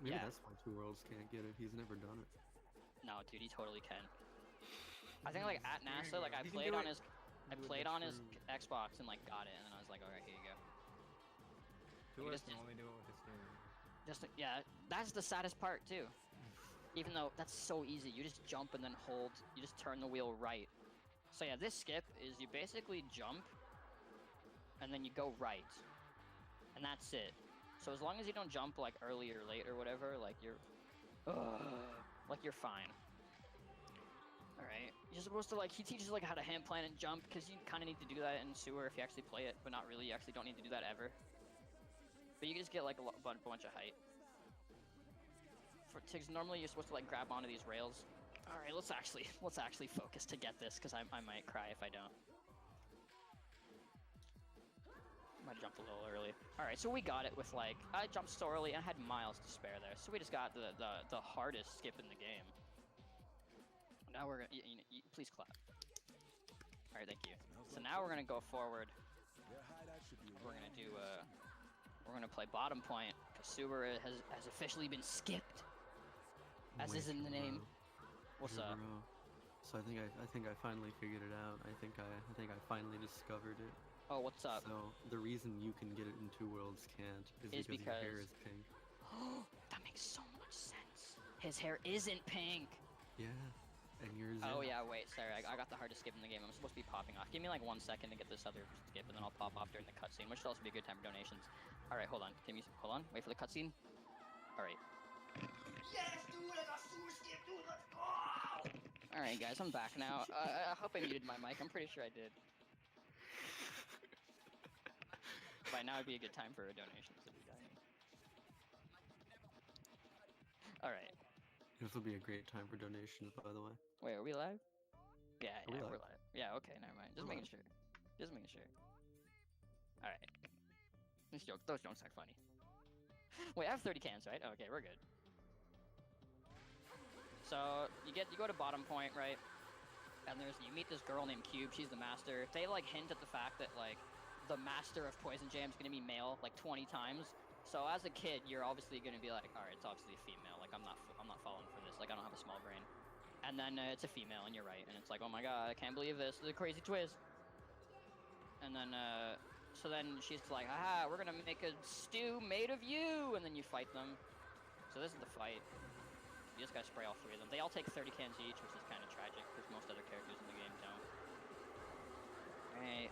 Maybe yeah. that's why Two Worlds can't get it. He's never done it. No, dude, he totally can. I think like at NASA, like I He can played do on it. his, I Do it played the on his true- Xbox and like got it, and then I was like, all right, here you go. Two You of us just- can only do it with the steering. Just yeah, that's the saddest part too. Even though that's so easy, you just jump and then hold. You just turn the wheel right. So yeah, this skip is you basically jump, and then you go right, and that's it. So as long as you don't jump like early or late or whatever, like you're, like you're fine. Alright, you're supposed to like, he teaches like how to hand plant and jump, because you kind of need to do that in sewer if you actually play it, but not really, you actually don't need to do that ever. But you can just get like a bunch of height. Because normally you're supposed to like grab onto these rails. Alright, let's actually focus to get this, because I might cry if I don't. Might have jumped a little early. Alright, so we got it with like, I jumped so early and I had miles to spare there, so we just got the hardest skip in the game. Now we're gonna, please clap. Alright, thank you. So now we're gonna go forward. We're gonna do, we're gonna play bottom point, because sewer has officially been skipped. As is in the name. What's up? Jabro. So I think I finally figured it out. I think I finally discovered it. Oh, what's up? So the reason you can get it in Two Worlds can't is because your hair is pink. Oh, that makes so much sense. His hair isn't pink. Yeah, and yours. Oh is. yeah, wait, sorry, I got the hardest skip in the game. I'm supposed to be popping off. Give me like 1 second to get this other skip, and then I'll pop off during the cutscene, which should also be a good time for donations. All right, hold on. Hold on. Wait for the cutscene. All right. Yes, dude, I got sewer skip, dude. Let's go. All right, guys, I'm back now. I hope I muted my mic. I'm pretty sure I did. By now would be a good time for a donation. Alright. This will be a great time for donations, by the way. Wait, are we live? Yeah, we we're live? live. Yeah, okay, never mind. Just We're making live. sure. Just making sure. Alright. Those jokes aren't funny. Wait, I have 30 cans, right? Okay, we're good. So, you go to bottom point, right? And you meet this girl named Cube, she's the master. They like hint at the fact that like the master of Poison Jam is gonna be male like 20 times. So as a kid, you're obviously gonna be like, all right, it's obviously a female. Like I'm not falling for this. Like I don't have a small brain. And then it's a female, and you're right. And it's like, oh my god, I can't believe this. This is a crazy twist. And then so then she's like, haha, we're gonna make a stew made of you. And then you fight them. So this is the fight. You just gotta spray all 3 of them. They all take 30 cans each, which is kind of tragic because most other characters in the game don't. Alright.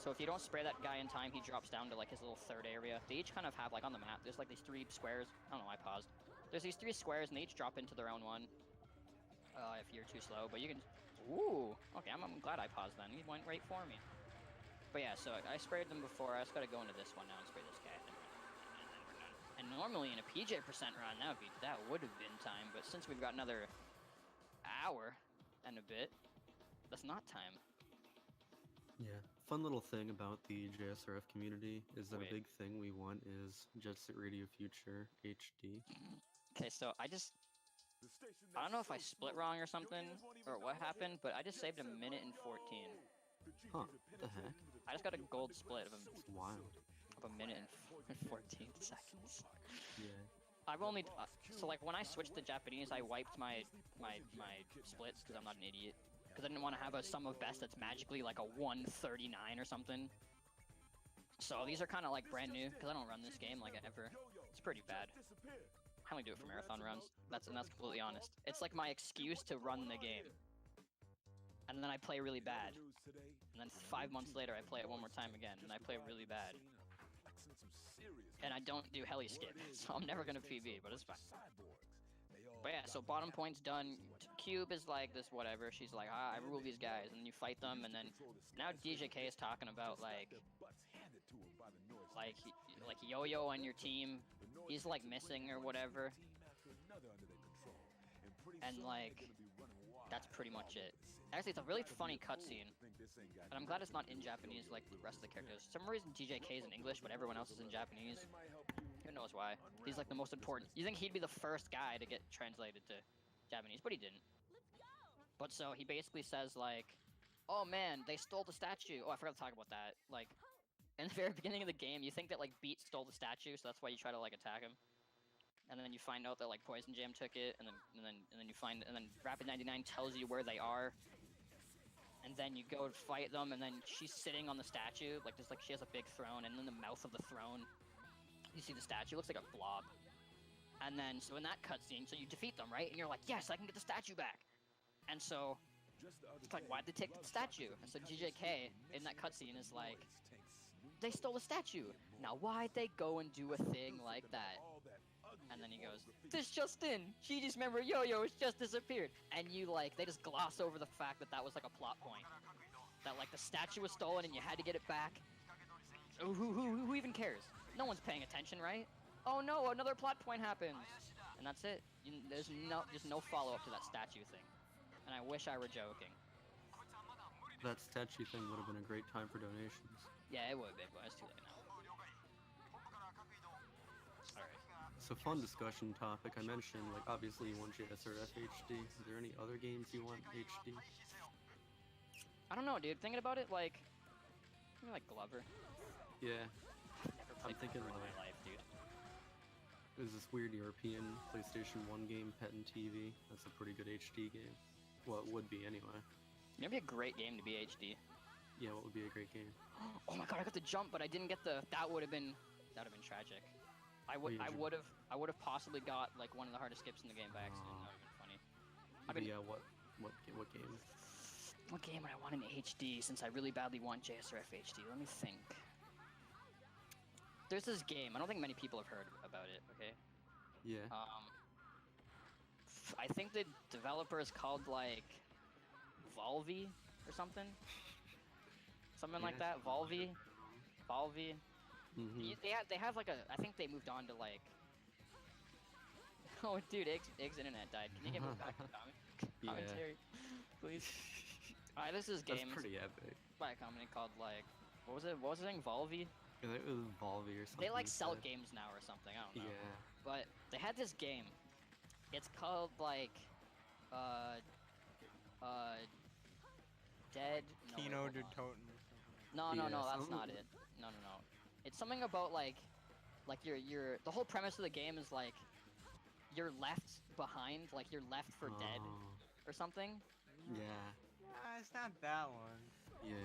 So if you don't spray that guy in time, he drops down to like his little third area. They each kind of have like on the map, there's like these 3 squares. I don't know why I paused. There's these 3 squares and they each drop into their own one. If you're too slow, but you can. Ooh, okay, I'm glad I paused then. He went right for me. But yeah, so I sprayed them before. I just gotta go into this one now and spray this guy. And normally in a PJ% run, that would have been time. But since we've got another hour and a bit, that's not time. Yeah. Fun little thing about the JSRF community is that Wait. a big thing we want is Jet Set Radio Future HD. Okay, so I don't know if I split wrong or something, or what happened, but I just saved 1 minute and 14. Huh, what the heck? I just got a gold split of It's wild. 1 minute and 14 seconds. Yeah. I've only, so like when I switched to Japanese, I wiped my splits because I'm not an idiot. Because I didn't want to have a sum of best that's magically like a 139 or something. So these are kind of like brand new because I don't run this game like ever. It's pretty bad. I only do it for marathon runs. That's completely honest. It's like my excuse to run the game. And then I play really bad. And then 5 months later I play it one more time again and I play really bad. And I don't do heli skip, so I'm never gonna PB, but it's fine. But yeah, so bottom point's done. Cube is like this whatever. She's like, I rule these guys, and then you fight them, and then now DJK is talking about like Yo-Yo on your team. He's like missing or whatever. And like that's pretty much it. Actually, it's a really funny cutscene. And I'm glad it's not in Japanese like the rest of the characters. For some reason DJK is in English, but everyone else is in Japanese. Who knows why? He's like the most important. You think he'd be the first guy to get translated to Japanese, but he didn't. But so he basically says like, oh man, they stole the statue. Oh, I forgot to talk about that. Like, in the very beginning of the game, you think that like Beat stole the statue, so that's why you try to like attack him. And then you find out that like Poison Jam took it, and then Rapid 99 tells you where they are. And then you go fight them, and then she's sitting on the statue, like just like she has a big throne, and in the mouth of the throne, you see the statue. It looks like a blob. And then so in that cutscene, so you defeat them, right? And you're like, yes, I can get the statue back. And so it's like, why'd they take the statue? And so DJK in that cutscene is like, they stole the statue. Now why'd they go and do a thing like that? And then he goes, "This just in, Gigi's member Yo-Yo has just disappeared," and you like they just gloss over the fact that that was like a plot point, that like the statue was stolen and you had to get it back. Who even cares? No one's paying attention, right? Oh no, another plot point happens, and that's it. There's no follow-up to that statue thing, and I wish I were joking. That statue thing would have been a great time for donations. Yeah, it would have been, but it's too late now. Alright. So fun discussion topic. I mentioned, like, obviously you want JSRF HD. Is there any other games you want HD? I don't know, dude. Thinking about it, like, maybe like Glover. Yeah. Never played thinking Glover in like- my life, dude. There's this weird European PlayStation 1 game, Pet and TV. That's a pretty good HD game. Well, it would be anyway. It'd be a great game to be HD. Yeah, what would be a great game? Oh my god, I got the jump, but I didn't get the. That would have been tragic. I would have possibly got like one of the hardest skips in the game by accident. That would have been funny. I've been- Yeah, what game? What game would I want in HD since I really badly want JSRF HD? Let me think. There's this game. I don't think many people have heard about it. Okay. Yeah. I think the developer is called like Volvi or something. Something like Yeah, that. Volvi. Volvi. Mm-hmm. They have like a. I think they moved on to like. Oh, dude, Ig's internet died. Can you get me back to commentary, please? Alright, this is That's games pretty epic. by a company called like. What was it? What was the thing? Volvi. I think it was Volvi or something. They like sell said. games now or something. I don't know. Yeah. But they had this game. It's called like, Dead. No, wait, Kino hold de on. Toten. No, Yeah, that's something- not it. No. It's something about like your the whole premise of the game is like you're left behind, like you're left for dead Oh, or something. Yeah. Nah, it's not that one. Yeah.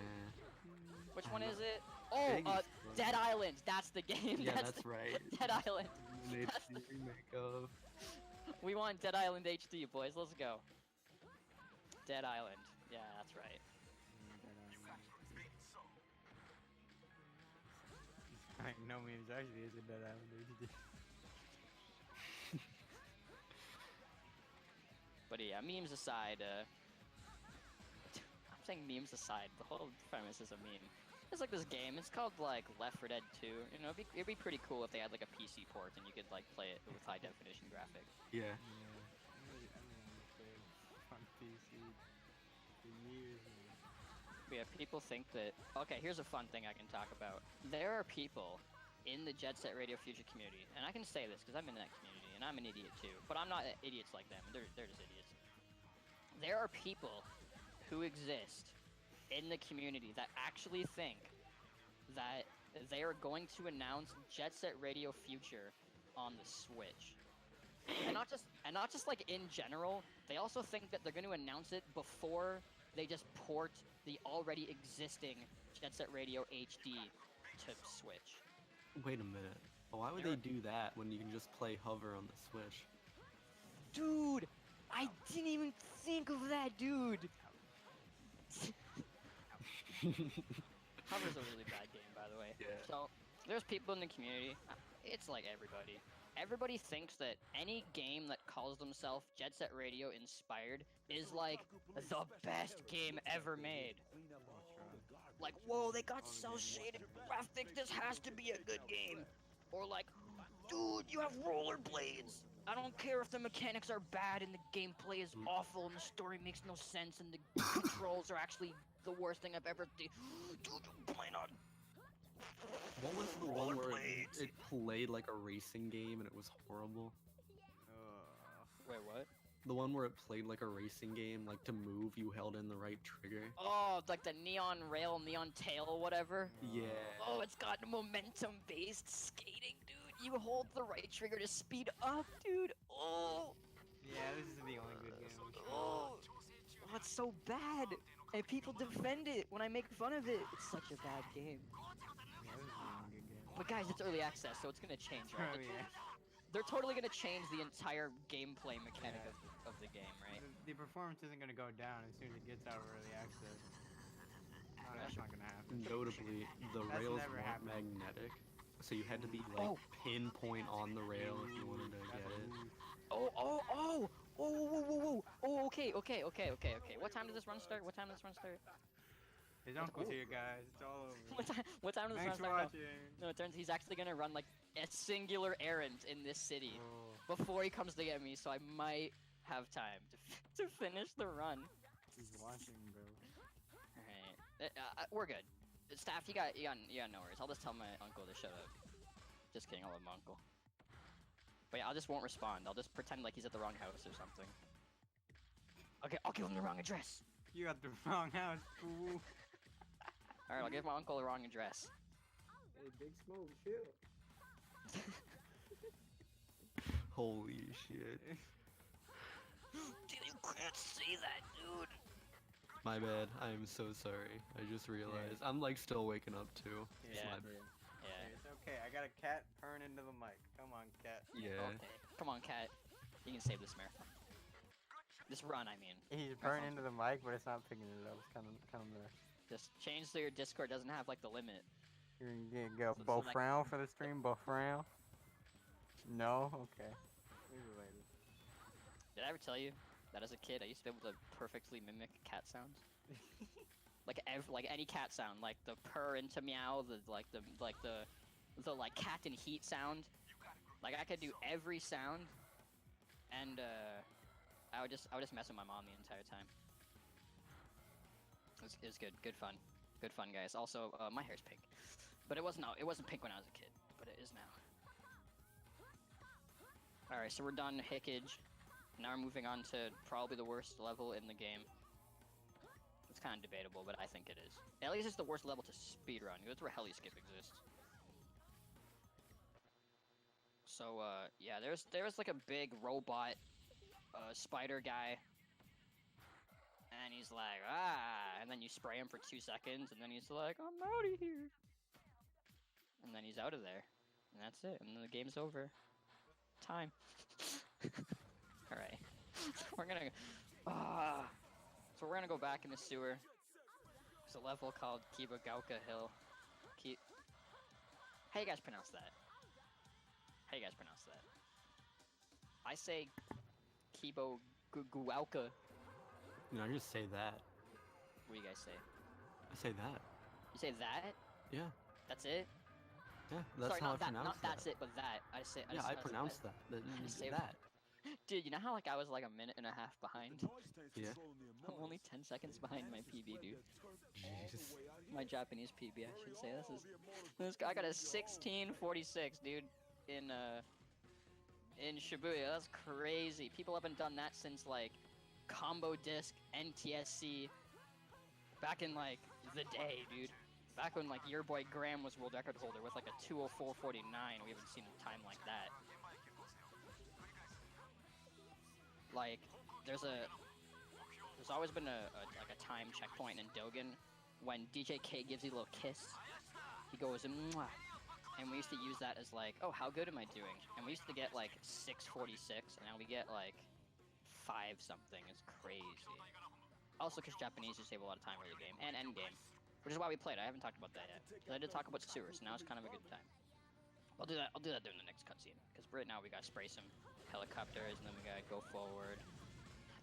Which I one know. is it? Oh, Big is Dead Island. That's the game. Yeah, that's that's right. Dead Island. An HD remake of. We want Dead Island HD, boys. Let's go. Dead Island. Yeah, that's right. I know memes actually is a Dead Island HD. But yeah, memes aside, I'm saying memes aside, the whole premise is a meme. It's like this game, it's called like Left 4 Dead 2. You know, it'd be pretty cool if they had like a PC port and you could like play it with high definition graphics. Yeah. Yeah. I really played on PC for years. But yeah, people think that. Okay, here's a fun thing I can talk about. There are people in the Jet Set Radio Future community, and I can say this because I'm in that community and I'm an idiot too, but I'm not idiots like them. They're just idiots. There are people who exist in the community that actually think that they are going to announce Jet Set Radio Future on the Switch. And not just like in general, they also think that they're going to announce it before they just port the already existing Jet Set Radio HD to Switch. Wait a minute. Why would they do that when you can just play Hover on the Switch? Dude, I didn't even think of that, dude. Hover's a really bad game, by the way. Yeah. So, there's people in the community. It's like everybody. Everybody thinks that any game that calls themselves Jet Set Radio inspired is like the best game ever made. Like, whoa, they got cel-shaded graphics. This has to be a good game. Or like, dude, you have rollerblades. I don't care if the mechanics are bad and the gameplay is awful and the story makes no sense and the controls are actually the worst thing I've ever seen. Dude, you're playing on. What was the one where it played like a racing game and it was horrible? Wait, what? The one where it played like a racing game, like to move you held in the right trigger. Oh, like the neon rail, neon tail, whatever. Yeah. Oh, it's got momentum-based skating, dude. You hold the right trigger to speed up, dude. Oh, Yeah, this is the only good game. oh, it's so bad. And people defend it when I make fun of it. It's such a bad game. Yeah, this is the only good game. But guys, it's early access, so it's gonna change, right? Oh, yeah. They're totally gonna change the entire gameplay mechanic of the game, right? The performance isn't gonna go down as soon as it gets out of early access. Oh, that's not gonna happen. Notably, the That's rails never weren't happened. magnetic. So you had to be like pinpoint on the rail if you wanted to get it. Oh, okay. What time does this run start? His uncle's here, guys. It's all over. What time does this run Thanks for start? watching. No, it turns he's actually gonna run like a singular errand in this city Oh, before he comes to get me, so I might have time to finish the run. he's watching, bro. Alright, we're good. Staff, you got no worries. I'll just tell my uncle to shut up. Just kidding, I love my uncle. But yeah, I just won't respond. I'll just pretend like he's at the wrong house or something. Okay, I'll give him the wrong address. You got the wrong house, fool. Alright, I'll give my uncle the wrong address. Hey, Big Smoke, chill. Holy shit. Dude, you can't see that, dude. My bad. I am so sorry. I just realized. I'm like still waking up too. It's Yeah. my bad. Yeah. It's okay. I got a cat purring into the mic. Come on, cat. Yeah. Okay. Come on, cat. You can save this marathon. This run, I mean. He's purring into the mic, but it's not picking it up. It's kind of mess. Just change so your Discord doesn't have like the limit. You're gonna go So both like- round for the stream, both round. No, okay. Maybe later. Did I ever tell you that as a kid I used to be able to perfectly mimic cat sounds? like any cat sound, like the purr into meow, the cat and heat sound. Like I could do every sound, and I would just mess with my mom the entire time. It was good fun, guys. Also, my hair's pink, but it wasn't pink when I was a kid, but it is now. All right, so we're done Hickage. Now we're moving on to probably the worst level in the game. It's kind of debatable, but I think it is. At least it's the worst level to speedrun. That's where heli skip exists. So yeah, there's like a big robot spider guy, and he's like and then you spray him for 2 seconds, and then he's like, I'm out of here, and then he's out of there, and that's it, and then the game's over. Time. All right, we're gonna so we're gonna go back in the sewer. It's a level called Kibagauka Hill. How you guys pronounce that? I say Kibagauka. You know, I just say that. What do you guys say? I say that. You say that? Yeah. That's it? Yeah. That's Sorry, how I not that. pronounce Not that. that's it, but that. I say. Yeah, I pronounce that. say That. Dude, you know how like I was like a minute and a half behind? Yeah. I'm only 10 seconds behind my PB, dude. Jesus. My Japanese PB, I should say. This I got a 16:46, dude, in Shibuya. That's crazy. People haven't done that since like Combo Disc NTSC back in like the day, dude. Back when like your boy Graham was world record holder with like a 2:04.49. We haven't seen a time like that. Like there's always been a time checkpoint in Dogen when DJ K gives you a little kiss. He goes mwah. And we used to use that as like, oh, how good am I doing? And we used to get like 6:46, and now we get like 5 something. It's crazy. Also, because Japanese just save a lot of time early game and end game, which is why we played. I haven't talked about that yet. 'Cause I did talk about sewers, so now it's kind of a good time. I'll do that during the next cutscene. Because right now we gotta spray some helicopters, and then we gotta go forward.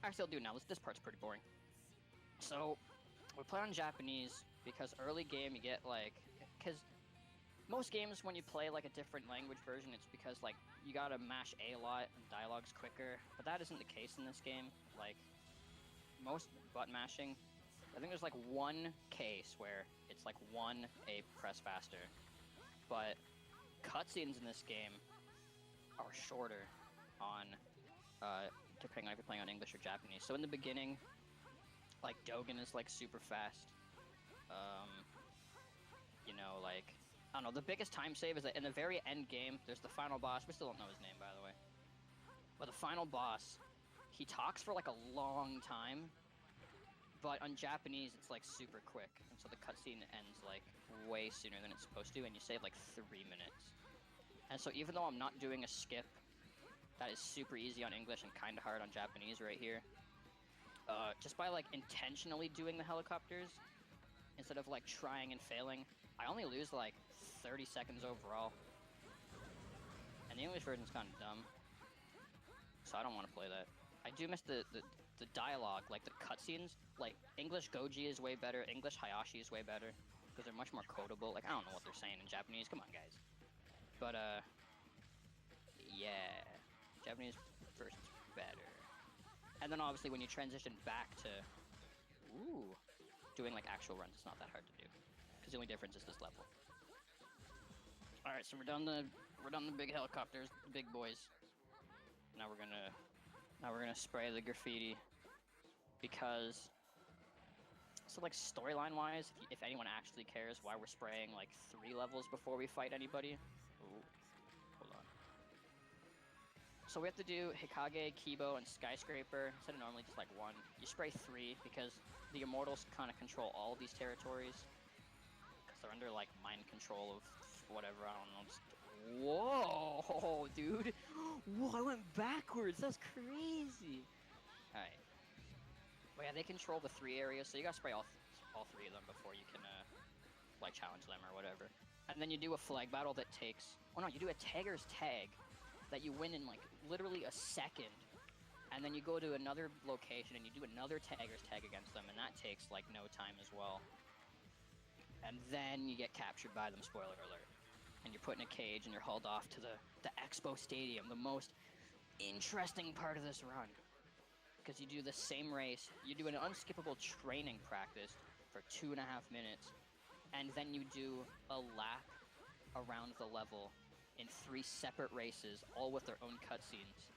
Actually, I'll do it now. This part's pretty boring. So we play on Japanese because early game you get like, because most games when you play like a different language version, it's because like you gotta mash A lot and dialogue's quicker. But that isn't the case in this game. Like most button mashing, I think there's like one case where it's like one A press faster. But cutscenes in this game are shorter on depending on if you're playing on English or Japanese. So in the beginning, like Dogen is like super fast. You know, like I don't know, the biggest time save is that in the very end game, there's the final boss. We still don't know his name, by the way. But the final boss, he talks for like a long time, but on Japanese, it's like super quick. And so the cutscene ends like way sooner than it's supposed to, and you save like 3 minutes. And so even though I'm not doing a skip, that is super easy on English and kind of hard on Japanese right here. Just by like intentionally doing the helicopters, instead of like trying and failing. I only lose like 30 seconds overall. And the English version's kind of dumb. So I don't want to play that. I do miss the dialogue, like the cutscenes. Like English Goji is way better, English Hayashi is way better. Because they're much more quotable. Like I don't know what they're saying in Japanese, come on guys. But yeah. Japanese version's better. And then obviously when you transition back to doing like actual runs, it's not that hard to do. Because the only difference is this level. Alright, so we're done the big helicopters, the big boys. Now we're gonna spray the graffiti. Because so like storyline wise, if anyone actually cares why we're spraying like 3 levels before we fight anybody. Ooh, hold on. So we have to do Hikage, Kibo, and Skyscraper instead of normally just like 1. You spray 3 because the Immortals kind of control all of these territories. Because they're under like mind control of whatever, I don't know. Just... Whoa, dude. Whoa, I went backwards. That's crazy. Alright. Well, yeah, they control the 3 areas, so you gotta spray all 3 of them before you can, like, challenge them or whatever. And then you do a flag battle that takes... Oh no, you do a tagger's tag that you win in, like, literally a second. And then you go to another location and you do another tagger's tag against them, and that takes, like, no time as well. And then you get captured by them, spoiler alert. And you're put in a cage and you're hauled off to the Expo Stadium, the most interesting part of this run. Because you do the same race, you do an unskippable training practice for 2.5 minutes, and then you do a lap around the level in 3 separate races, all with their own cutscenes.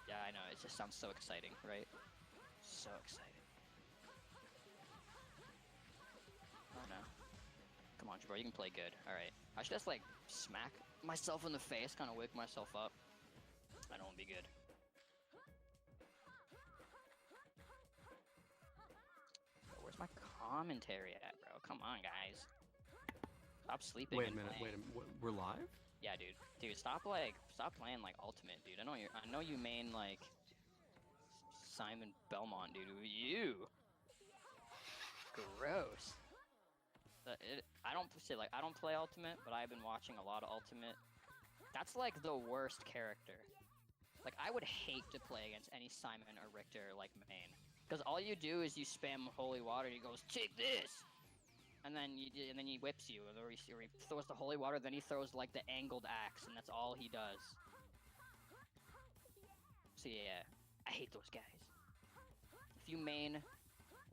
Yeah, I know, it just sounds so exciting, right? So exciting. Oh no. Come on, Jabro, you can play good. Alright. I should just, like, smack myself in the face, kind of wake myself up. I know it'll be good. Where's my commentary at, bro? Come on, guys. Stop sleeping. Wait a minute. We're live? Yeah, dude. Stop playing like Ultimate, dude. I know you main like Simon Belmont, dude. You. Gross. I don't play Ultimate, but I've been watching a lot of Ultimate. That's like the worst character. Like I would hate to play against any Simon or Richter like main. Because all you do is you spam holy water and he goes, take this! And then he whips you, or he throws the holy water, then he throws like the angled axe, and that's all he does. So yeah, I hate those guys. If you main...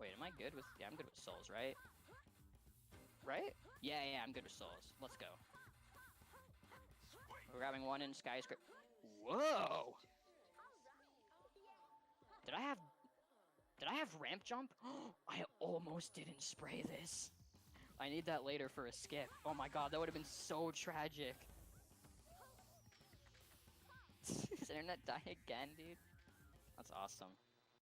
Wait, am I good with... Yeah, I'm good with souls, right? Right? Yeah, I'm good with souls. Let's go. We're grabbing 1 in Skyscraper. Whoa! Did I have ramp jump? I almost didn't spray this. I need that later for a skip. Oh my god, that would have been so tragic. Is internet die again, dude? That's awesome.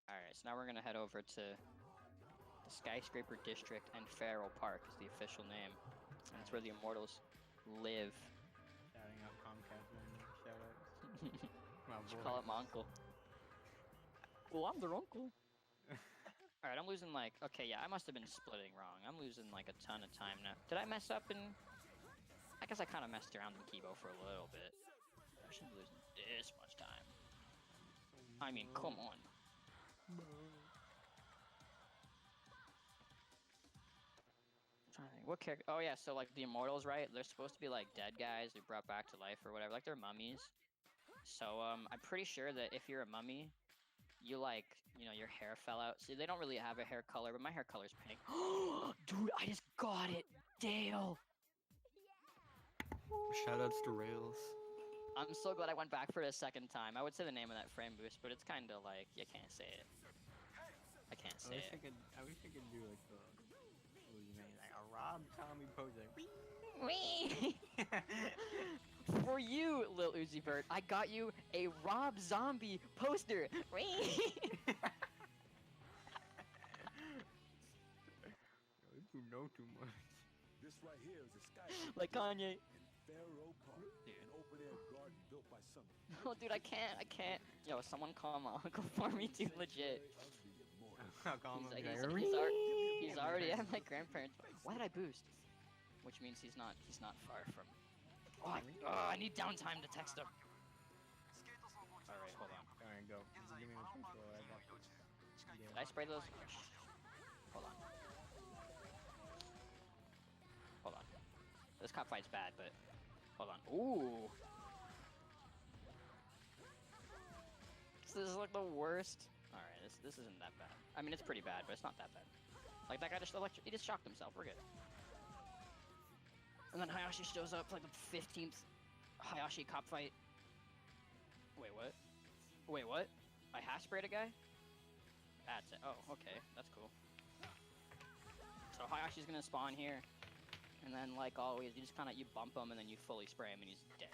Alright, so now we're gonna head over to the Skyscraper District and Farrell Park is the official name. And that's where the Immortals live. Shouting out Comcast, man. Shout out. My Should boy. call it my uncle. Well, I'm their uncle. Alright, I'm losing like... Okay, yeah, I must have been splitting wrong. I'm losing like a ton of time now. Did I mess up in... I guess I kind of messed around in Kibo for a little bit. I shouldn't be losing this much time. I mean, come on. I'm trying to think. What character... Oh yeah, so like the Immortals, right? They're supposed to be like dead guys who brought back to life or whatever. Like they're mummies. So I'm pretty sure that if you're a mummy, you like, you know, your hair fell out. See, they don't really have a hair color, but my hair color's pink. Dude, I just got it. Dale. Shoutouts to Rails. I'm so glad I went back for it a second time. I would say the name of that frame boost, but it's kind of like, you can't say it. I can't say it. I wish I could do like the, what do you mean, like a Rob Tommy pose, like, Wee! For you, Lil Uzi Vert, I got you a Rob Zombie poster. Wee! You know too much. This right here is a sky Like Kanye. in Pharaoh Park, Dude. an open-air garden built by some Oh, dude, I can't. Yo, someone call my uncle for me, dude, legit. I'll call him He's, and be he's, like, he's, my grandparents. Why did I boost? Which means he's not far from. I need downtime to text him. All right, hold on. Alright, go. Just give me the control. I got this. Did I spray those? Hold on. Hold on. This cop fight's bad, but hold on. Ooh. This is like the worst. All right, this isn't that bad. I mean, it's pretty bad, but it's not that bad. Like that guy just he just shocked himself. We're good. And then Hayashi shows up for like the 15th Hayashi cop fight. Wait, what? Wait, what? I half sprayed a guy? That's it. Oh, okay. That's cool. So Hayashi's gonna spawn here. And then, like always, you just kind of, you bump him and then you fully spray him and he's dead.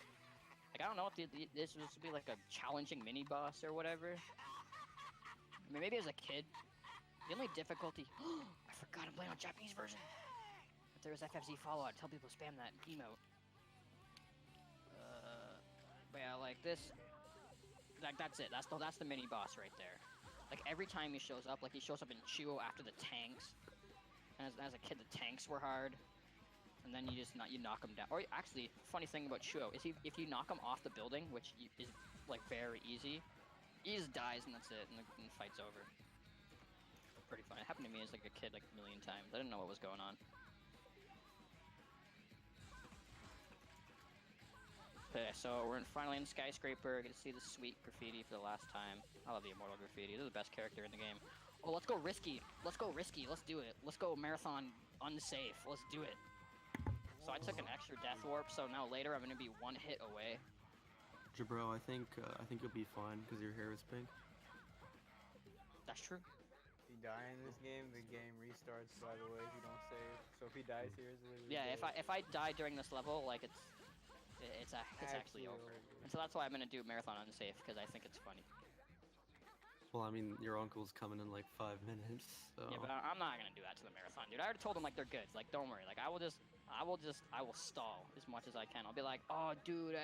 Like, I don't know if this was to be like a challenging mini-boss or whatever. I mean, maybe as a kid. The only difficulty... I forgot I'm playing on Japanese version. If there was FFZ Fallout, tell people to spam that emote. But yeah, like this... Like, that's it. That's the mini-boss right there. Like, every time he shows up, like, he shows up in Chuo after the tanks. And as a kid, the tanks were hard. And then you knock him down. Or actually, funny thing about Chuo is if you knock him off the building, which is like very easy, he just dies and that's it, and the fight's over. Pretty fun. It happened to me as like a kid like a million times. I didn't know what was going on. Okay, so we're finally in Skyscraper. Get to see the sweet graffiti for the last time. I love the Immortal graffiti. They're the best character in the game. Oh, let's go risky. Let's go risky. Let's do it. Let's go marathon unsafe. Let's do it. So I took an extra death warp, so now later I'm gonna be one hit away. Jabro, I think you'll be fine because your hair is pink. That's true. If you die in this game, the game restarts, by the way, if you don't save. So if he dies here, it's literally Yeah, dead. if I die during this level, like it's actually over. And so that's why I'm gonna do marathon unsafe because I think it's funny. Well, I mean, your uncle's coming in like 5 minutes, so... Yeah, but I'm not gonna do that to the marathon, dude. I already told him like they're good. Like, don't worry. Like, I will stall as much as I can. I'll be like, oh, dude,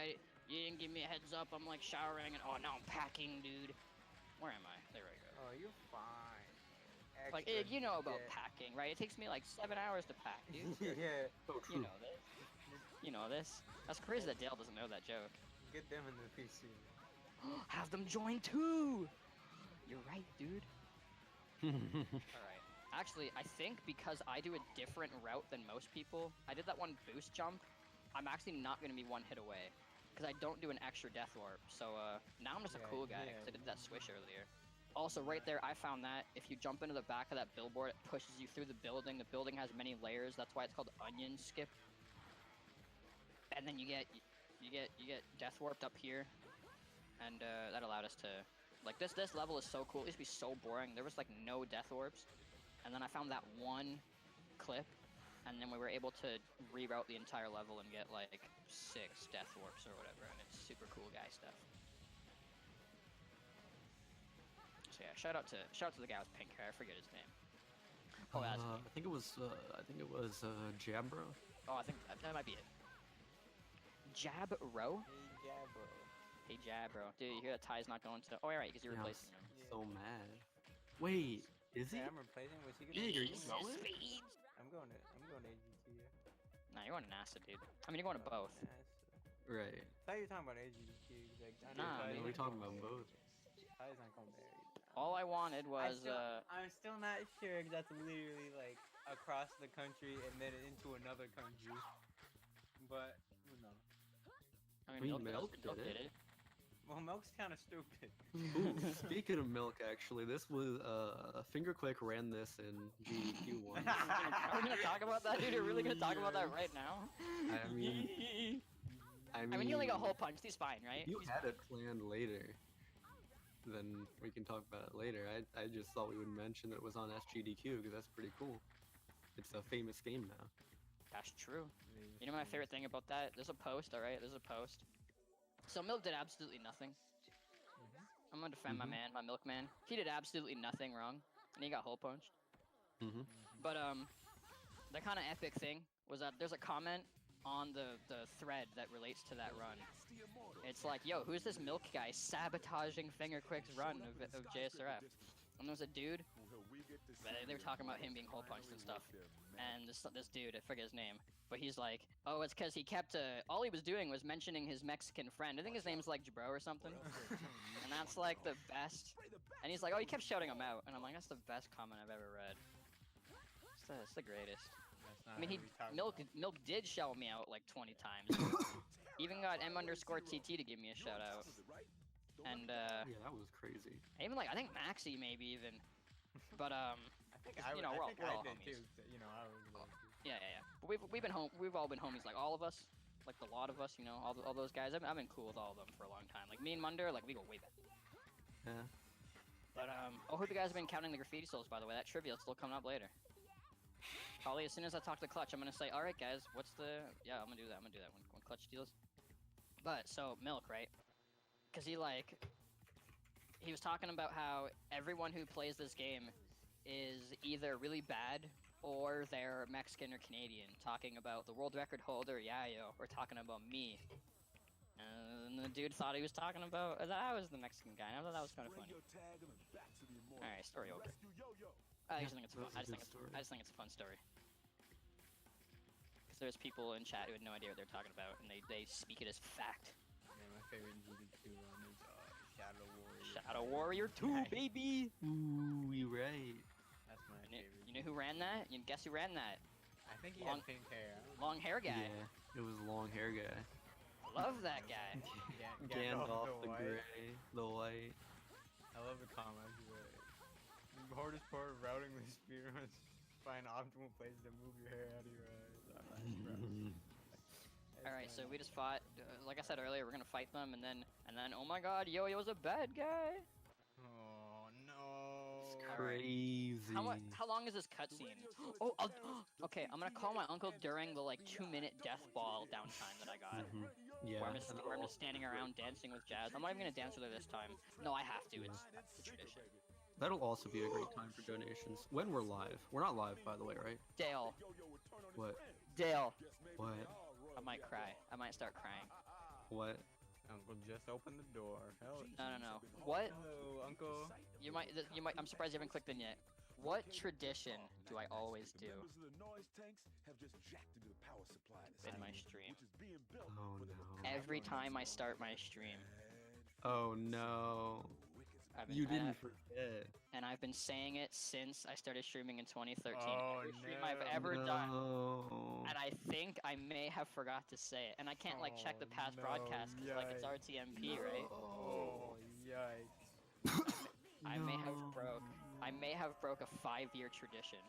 you didn't give me a heads up. I'm like showering, and oh, now I'm packing, dude. Where am I? There we go. Oh, you're fine. Like, Extra you know about death. packing, right? It takes me like 7 hours to pack, dude. Yeah. Oh, You true. know this. You know this. That's crazy that Dale doesn't know that joke. Get them in the PC. Have them join too. You're right, dude. Alright. Actually, I think because I do a different route than most people, I did that one boost jump, I'm actually not going to be one hit away. Because I don't do an extra death warp. So now I'm just a Yeah, cool guy, yeah. because I did that swish earlier. Also, right there, I found that if you jump into the back of that billboard, it pushes you through the building. The building has many layers, that's why it's called onion skip. And then you get death warped up here. And that allowed us to... Like, this level is so cool. It used to be so boring. There was, like, no death orbs. And then I found that one clip, and then we were able to reroute the entire level and get, like, 6 death orbs or whatever, and it's super cool guy stuff. So yeah, shout out to the guy with pink hair. I forget his name. Oh, that's me. I think it was Jabro. Oh, I think that might be it. Jabro? Hey, Jabro. Hey, Jabro. Dude, you hear that Ty's not going to... Oh, alright, because you're Yeah, I replacing him. was so mad. Wait, is he? Yeah, I'm replacing. Was he gonna? Yeah, are you Jesus, going? Speeds. I'm going to AGT. Yeah. Nah, you're going to NASA, dude. I mean, you're going to both. Right. I thought you were talking about AGT. Like, I know Nah, Ty's man. We're not talking going about there. both. Ty's not going there. All I wanted was, I'm still not sure because that's literally like across the country and then into another country. But who knows? I mean, Milk Milk did it. Well, Milk's kind of stupid. Ooh, speaking of Milk, actually, this was Fingerquick ran this in GDQ one. Are we gonna talk about that, dude? Are we really gonna talk about that right now? I mean, I mean, you only got hole punch. He's fine, right? If you He's had it planned later, then we can talk about it later. I just thought we would mention that it was on SGDQ because that's pretty cool. It's a famous game now. That's true. You know my favorite thing about that? There's a post, alright? There's a post. So Milk did absolutely nothing. I'm gonna defend my man, my milkman. He did absolutely nothing wrong, and he got hole punched. But the kind of epic thing was that there's a comment on the thread that relates to that run. It's like, yo, who's this Milk guy sabotaging Fingerquick's run of JSRF? And there's a dude They were talking about him being hole punched and stuff. And this dude, I forget his name, but he's like, oh, it's because he kept all he was doing was mentioning his Mexican friend. I think his name's like Jabro or something. And that's like the best. And he's like, oh, he kept shouting him out, and I'm like, that's the best comment I've ever read. It's the greatest. I mean, Milk did shout me out like 20 times. Even got M_TT to give me a shout out. And Yeah, that was crazy. even like I think Maxi maybe even. But I think you know, we're all did homies. too. You know, I was. Yeah. But we've been home. We've all been homies, like all of us, like the lot of us. You know, all those guys. I've been cool with all of them for a long time. Like me and Munder, like we go way back. Yeah. But I hope you guys have been counting the graffiti souls. By the way, that trivia is still coming up later. Probably as soon as I talk to Clutch, I'm gonna say, all right, guys, what's the? Yeah, I'm gonna do that. when Clutch steals. But so Milk, right? Because he was talking about how everyone who plays this game is either really bad or they're Mexican or Canadian. Talking about the world record holder Yayo, or talking about me. And the dude thought he was talking about that I was the Mexican guy. I thought that was kind of funny. All right, story over. I just think it's fun. I just think it's a fun story. Because there's people in chat who had no idea what they're talking about, and they speak it as fact. Man, my favorite GD2 is Shadow Warrior. Shadow Warrior 2, baby. Ooh, you right. That's my You favorite. know who ran that? You guess who ran that? I think he Long- had pink hair. I don't know. Long hair guy. Yeah, it was long hair guy. Love that guy. Gandalf, the white. gray, the white. I love the comments. The hardest part of routing the spear was find optimal places to move your hair out of your eyes. All right, so we just fought. Like I said earlier, we're gonna fight them, and then oh my God, Yo-Yo's a bad guy. Oh no. It's crazy. How long is this cutscene? Oh, okay. I'm gonna call my uncle during the like 2-minute death ball downtime that I got. Yeah. Where I'm just standing around dancing with Jazz. I'm not even gonna dance with her this time. No, I have to. It's a tradition. That'll also be a great time for donations. When we're live. We're not live, by the way, right? Dale. What? Dale. What? I might cry. I might start crying. What? Uncle just opened the door. Hell. No. What? Hello, Uncle. You might. I'm surprised you haven't clicked in yet. What tradition do I always do in my stream? Oh no. Every time I start my stream. Oh no. You didn't forget. And I've been saying it since I started streaming in 2013. Oh, Every stream no. I've ever done. No. And I think I may have forgot to say it. And I can't like check the past no, broadcasts because like it's yikes. RTMP, right? Oh, yikes. I may have broke a 5-year tradition.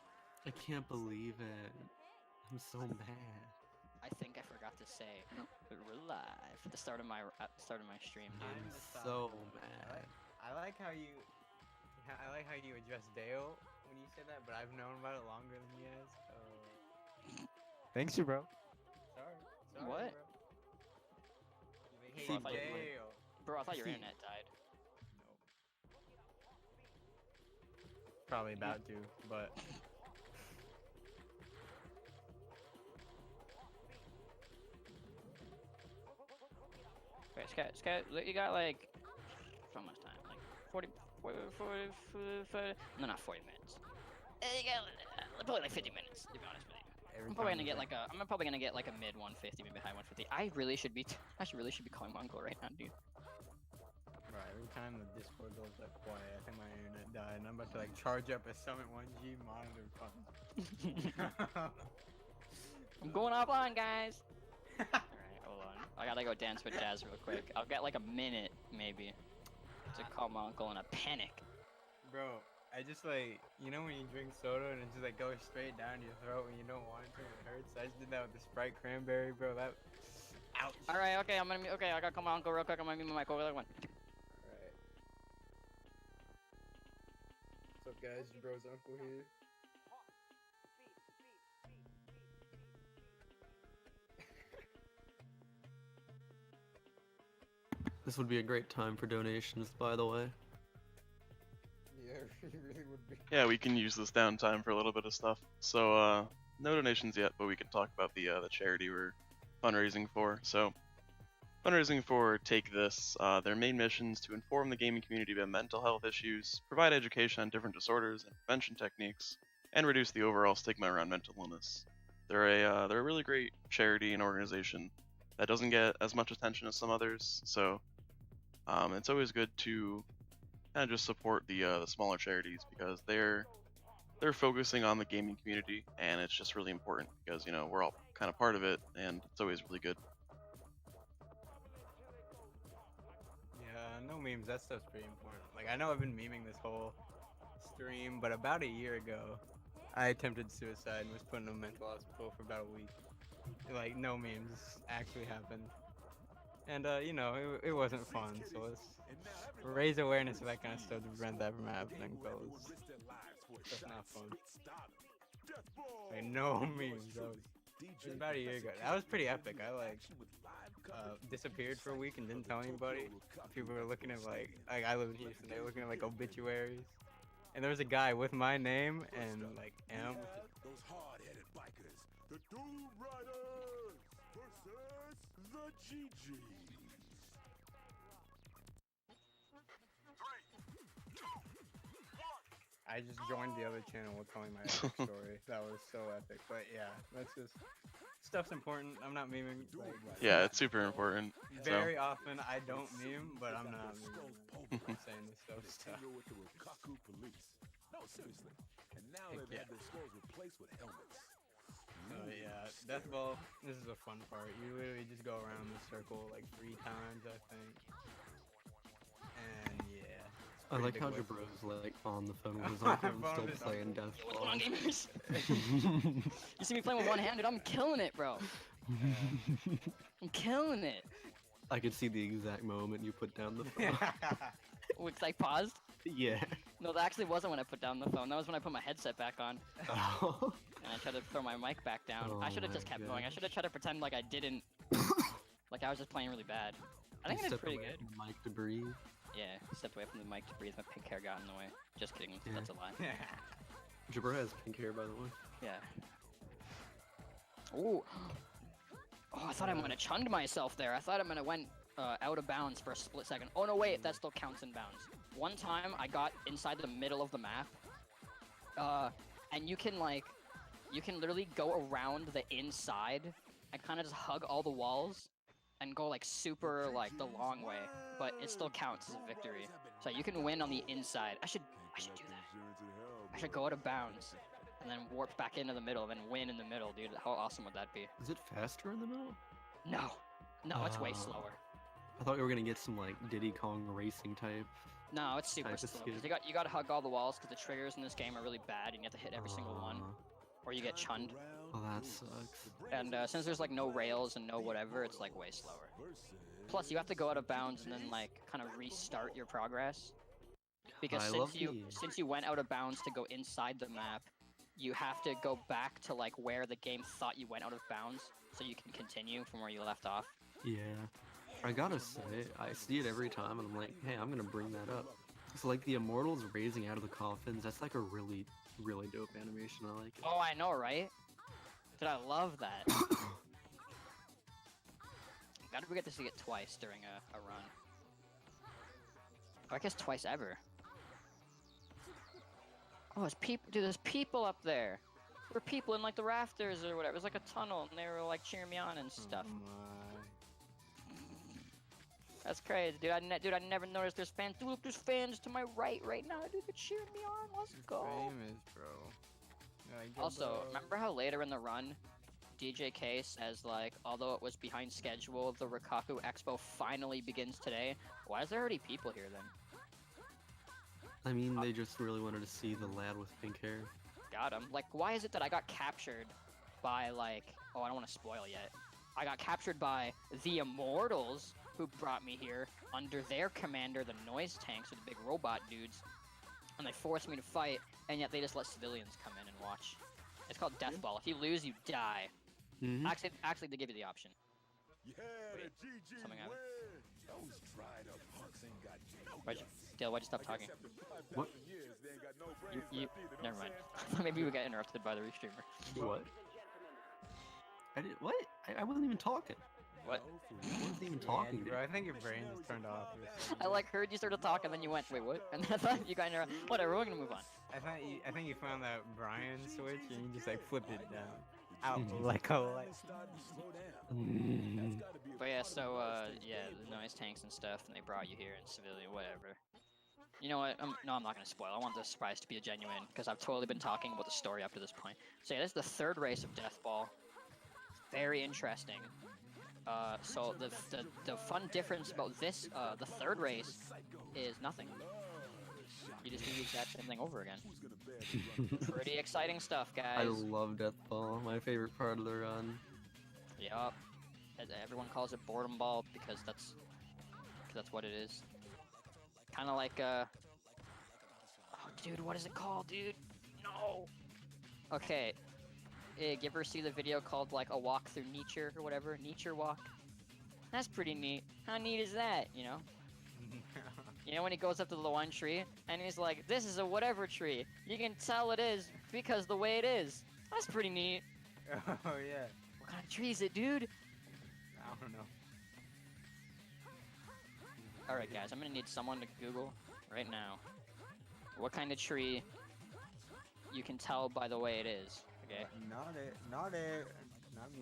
I can't believe it. I'm so mad. I think I forgot to say we're live at the start of my stream. I'm the so side. mad. I like how you address Dale when you said that, but I've known about it longer than he has. Thanks, you bro. Sorry. What? Bro. See, Hey, by the way- Dale. Bro, I thought your See. internet died. Probably about to, but Wait, Scout, you got like so much time, like 40, no, not 40 minutes. You got probably like 50 minutes, to be honest with you. I'm probably gonna get like a mid 150, maybe high 150. I really should be calling my uncle right now, dude. bro, every time the Discord goes like quiet, I think my internet died, and I'm about to like charge up a Summit 1G monitor phone. I'm going offline, guys. Alright, hold on. I gotta go dance with Jazz real quick. I'll get like a minute, maybe, to call my uncle in a panic. Bro, I just like, you know when you drink soda and it just like goes straight down your throat when you don't want it to, it hurts. I just did that with the Sprite cranberry, bro. That, ouch. Alright, okay, I gotta call my uncle real quick. I'm gonna mute my mic over that one. Alright. What's up, guys? Your bro's uncle here. This would be a great time for donations, by the way. Yeah, it really would be. Yeah, we can use this downtime for a little bit of stuff. So, no donations yet, but we can talk about the charity we're fundraising for. So, Fundraising for Take This, their main mission is to inform the gaming community about mental health issues, provide education on different disorders and prevention techniques, and reduce the overall stigma around mental illness. They're a really great charity and organization that doesn't get as much attention as some others, so it's always good to kind of just support the smaller charities because they're focusing on the gaming community, and it's just really important because we're all kind of part of it, and it's always really good. Yeah, no memes. That stuff's pretty important. Like, I know I've been memeing this whole stream, but about a year ago, I attempted suicide and was put in a mental hospital for about a week. Like, no memes actually happened. And, it wasn't fun, so let's raise awareness of that kind of stuff to prevent that from happening, fellas. That's not fun. Like, no memes. That was about a year ago. That was pretty epic. I, disappeared for a week and didn't tell anybody. People were looking at, I live in Houston, they were looking at, obituaries. And there was a guy with my name and, M. Those hard-headed bikers, the Doom Riders versus the GGs. I just joined the other channel while telling my epic story. That was so epic. But yeah, that's just stuff's important. I'm not memeing. Yeah, it's super important. Very often I don't meme, but I'm not memeing. I'm saying this stuff. With the Rukaku police. No, seriously. And now Heck they've yeah. had their skulls replaced with helmets. Yeah, Death Ball, this is a fun part. You literally just go around the circle 3 times, I think. And yeah. I like how Jabro Jabro's on the phone with his uncle and Phone still with his playing uncle. Death What's going on, Ball. gamers? You see me playing with one hand, dude? I'm killing it, bro. I'm killing it. I could see the exact moment you put down the phone. It's like paused. Yeah. No, that actually wasn't when I put down the phone. That was when I put my headset back on Oh. and I tried to throw my mic back down. I Oh should have my just kept going. I gosh. should have tried to pretend like I didn't, like I was just playing really bad. I think You I did stepped pretty away good. from the mic to breathe. Yeah, stepped away from the mic to breathe. My pink hair got in the way. Just kidding. Yeah. That's a lie. Jabro has pink hair, by the way. Yeah. Ooh. Oh, I thought I might have chunned myself there. I thought I might have went out of bounds for a split second. Oh no, wait, that still counts in bounds. One time I got inside the middle of the map, and you can literally go around the inside and kind of just hug all the walls and go super the long way, but it still counts as a victory. So you can win on the inside. I should do that. I should go out of bounds and then warp back into the middle, and then win in the middle, dude. How awesome would that be? Is it faster in the middle? No, it's way slower. I thought we were gonna get some Diddy Kong racing type. No, it's super Type of slow. skip. 'Cause you got to hug all the walls because the triggers in this game are really bad, and you have to hit every single one, or you get chunned. Oh, that sucks. And since there's no rails and no whatever, it's way slower. Plus, you have to go out of bounds and then kind of restart your progress. Because I since love you these. since you went out of bounds to go inside the map, you have to go back to where the game thought you went out of bounds, so you can continue from where you left off. Yeah. I gotta say, I see it every time, and I'm like, hey, I'm gonna bring that up. So the Immortals raising out of the coffins, that's a really, really dope animation. I like it. Oh, I know, right? Dude, I love that. Gotta get to see it twice during a run. Or I guess twice ever. Oh, there's people. Dude, there's people up there. There were people in the rafters or whatever. It was a tunnel, and they were cheering me on and stuff. That's crazy, dude. I never noticed there's fans. Dude, look, there's fans to my right now. Dude, they're cheering me on. Let's go. Famous, bro. Also, remember how later in the run, DJK says although it was behind schedule, the Rukaku Expo finally begins today. Why is there already people here then? I mean, they just really wanted to see the lad with pink hair. Got him. Why is it that I got captured by oh, I don't want to spoil yet. I got captured by the Immortals, who brought me here under their commander, the Noise Tanks, or the big robot dudes, and they forced me to fight, and yet they just let civilians come in and watch. It's called Death Ball. If you lose, you die. Mm-hmm. Actually, they give you the option. Yeah, Wait, the GGs something happened. win. Those dried up punks ain't got no Dale, why'd you stop talking? What? years, they ain't got no brains You, left either. never mind. Maybe we got interrupted by the restreamer. What? I did what? I wasn't even talking. What? I wasn't even talking, bro. dude. I think your brain is turned off. I like heard you started talking, then you went, wait, what? And then I thought you got in whatever. We're gonna move on. I think you found that Brian switch and you just like flipped it down. Out like a light. But yeah, so yeah, the noise tanks and stuff, and they brought you here in civilian, whatever. You know what? No, I'm not gonna spoil. I want the surprise to be a genuine, because I've totally been talking about the story up to this point. So yeah, this is the third race of Death Ball. Very interesting. So the fun difference about this, the third race, is nothing. You just do the exact same thing over again. Pretty exciting stuff, guys. I love Death Ball. My favorite part of the run. Yup. Everyone calls it boredom ball because that's what it is. Kind of like oh dude, what is it called, dude? No. Okay. You ever see the video called like a walk through nature or whatever? Nature walk. That's pretty neat. How neat is that? You know. You know when he goes up to the one tree and he's like, "This is a whatever tree. You can tell it is because the way it is." That's pretty neat. Oh yeah. What kind of tree is it, dude? I don't know. Alright guys, I'm gonna need someone to Google right now what kind of tree you can tell by the way it is, okay? Not me.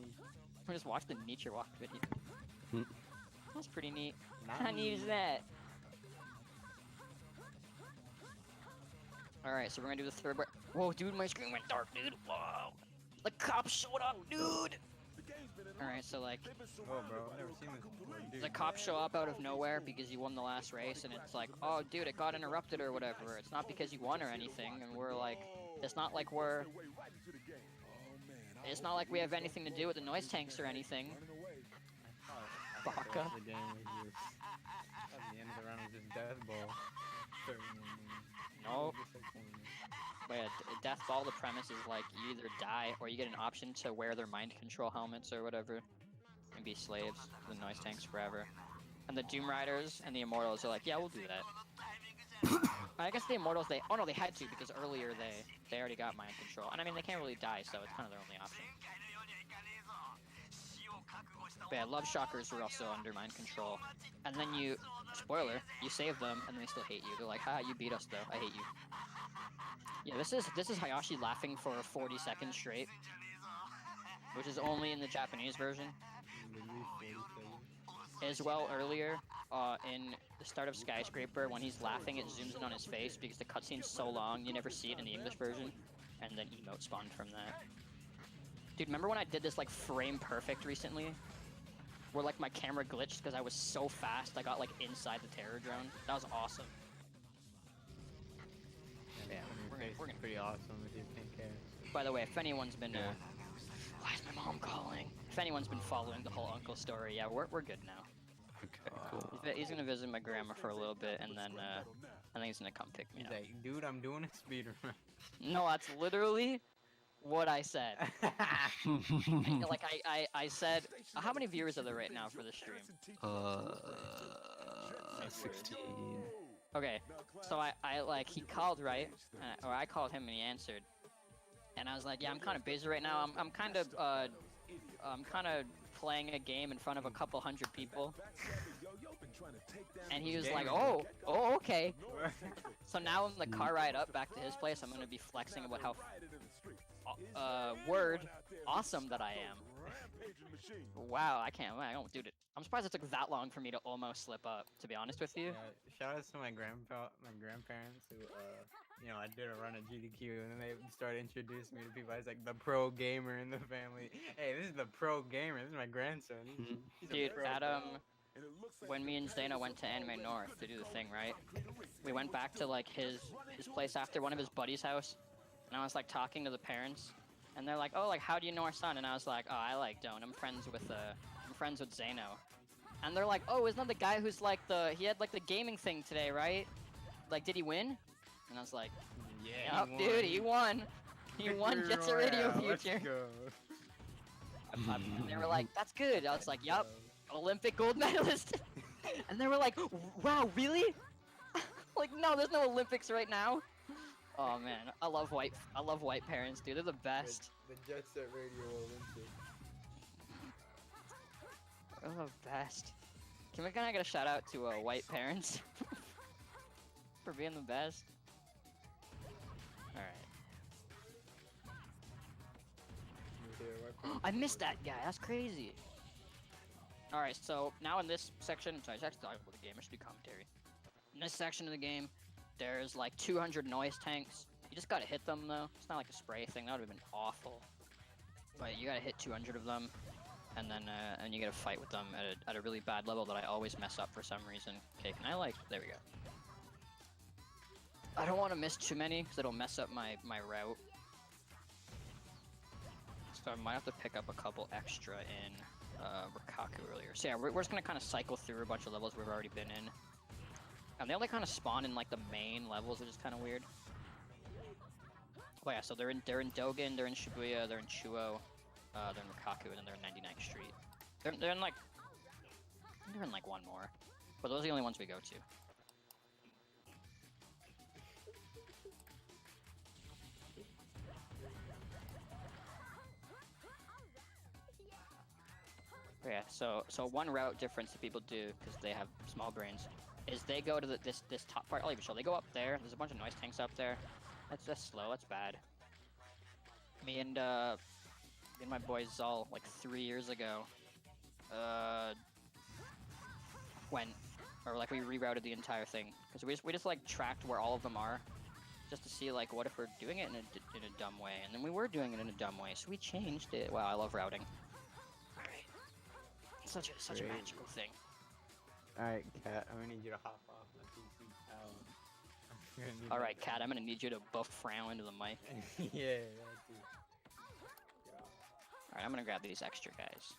We're just watch the nature walk video. Hmm. That's pretty neat. Not How neat is me. that? Alright, so we're gonna do the third part. Whoa, dude, my screen went dark, dude. Whoa. The cops showed up, dude! Alright, so like, Oh, bro, I've never seen this before. Dude. the cops show up out of nowhere because you won the last race, and it's like, oh, dude, it got interrupted or whatever. It's not because you won or anything, and we're like, it's not like it's not like we have anything to do with the noise tanks or anything. Baka. The game was just, at the end of the round was just death ball. No. But yeah, Death Ball, the premise is like you either die or you get an option to wear their mind control helmets or whatever and be slaves to the noise tanks forever. And the Doom Riders and the Immortals are like, yeah, we'll do that. I guess the Immortals, they had to because earlier they already got mind control. And I mean, they can't really die, so it's kind of their only option. But yeah, Love Shockers were also under mind control. And then you, spoiler, you save them and they still hate you. They're like, ha, you beat us though, I hate you. Yeah, this is Hayashi laughing for 40 seconds straight, which is only in the Japanese version. As well, earlier, in the start of Skyscraper, when he's laughing, it zooms in on his face because the cutscene's so long, you never see it in the English version, and then emote spawned from that. Dude, remember when I did this, like, frame perfect recently? Where, like, my camera glitched because I was so fast, I got, like, inside the terror drone? That was awesome. Yeah, we're gonna pretty awesome with your pink hair. By the way, if anyone's been, why is my mom calling? If anyone's been following the whole uncle story, yeah, we're good now. Okay, cool. He's gonna visit my grandma for a little bit, and then, I think he's gonna come pick me He's up. like, dude, I'm doing a speed run. No, that's literally what I said. Like, I said, how many viewers are there right now for the stream? 16. Okay, so I like, he called, right? Or I called him and he answered. And I was like, yeah, I'm kind of busy right now. I'm kind of playing a game in front of a couple hundred people. And he was like, oh, okay. So now on the car ride up back to his place, I'm gonna be flexing about how awesome that I am. Wow, I don't do it. I'm surprised it took that long for me to almost slip up, to be honest with you. Yeah, shout out to my grandparents who, you know, I did a run at GDQ and then they started introducing me to people. I was like the pro gamer in the family. Hey, this is the pro gamer. This is my grandson. He's a Dude, pro Adam, gamer. when me and Zeno went to Anime North to do the thing, right? We went back to like his place after one of his buddy's house, and I was like talking to the parents, and they're like, "Oh, like how do you know our son?" And I was like, "Oh, I like don't. I'm friends with Zeno." And they're like, "Oh, isn't that the guy who's like he had like the gaming thing today, right? Like, did he win?" And I was like, Yeah, "Yep, dude, he won. He won Jet Set Radio Future." Let's go. And they were like, "That's good." I was like, "Yup, Olympic gold medalist." And they were like, "Wow, really?" Like, no, there's no Olympics right now. Oh man, I love white parents, dude. They're the best. The Jet Set Radio Olympics. the best. Can I get a shout out to white parents for being the best? All right. I missed that guy. That's crazy. All right. So now in this section, sorry, it's actually talking about the game. I should do commentary. In this section of the game, there's like 200 noise tanks. You just gotta hit them though. It's not like a spray thing. That would have been awful. But you gotta hit 200 of them, and then you gotta fight with them at a really bad level that I always mess up for some reason. Okay, can I like? There we go. I don't want to miss too many because it'll mess up my route. So I might have to pick up a couple extra in Rikaku earlier. So yeah, we're just gonna kind of cycle through a bunch of levels we've already been in. And they only kind of spawn in like the main levels, which is kind of weird. Oh yeah, so they're in Dogen, they're in Shibuya, they're in Chuo, they're in Rikaku, and then they're in 99th Street. They're in like one more, but those are the only ones we go to. Oh yeah, so one route difference that people do because they have small brains is they go to this top part. I'll even show. They go up there. There's a bunch of noise tanks up there. That's slow. That's bad. Me and my boy Zal like 3 years ago went, or like we rerouted the entire thing because we just like tracked where all of them are, just to see like what if we're doing it in a dumb way, and then we were doing it in a dumb way, so we changed it. Wow, I love routing. All right, such a magical thing. Alright, Cat, I'm gonna need you to hop off my PC tower. All right, Cat, I'm gonna need you to buff Frown into the mic. Yeah, that too. All right, I'm gonna grab these extra guys,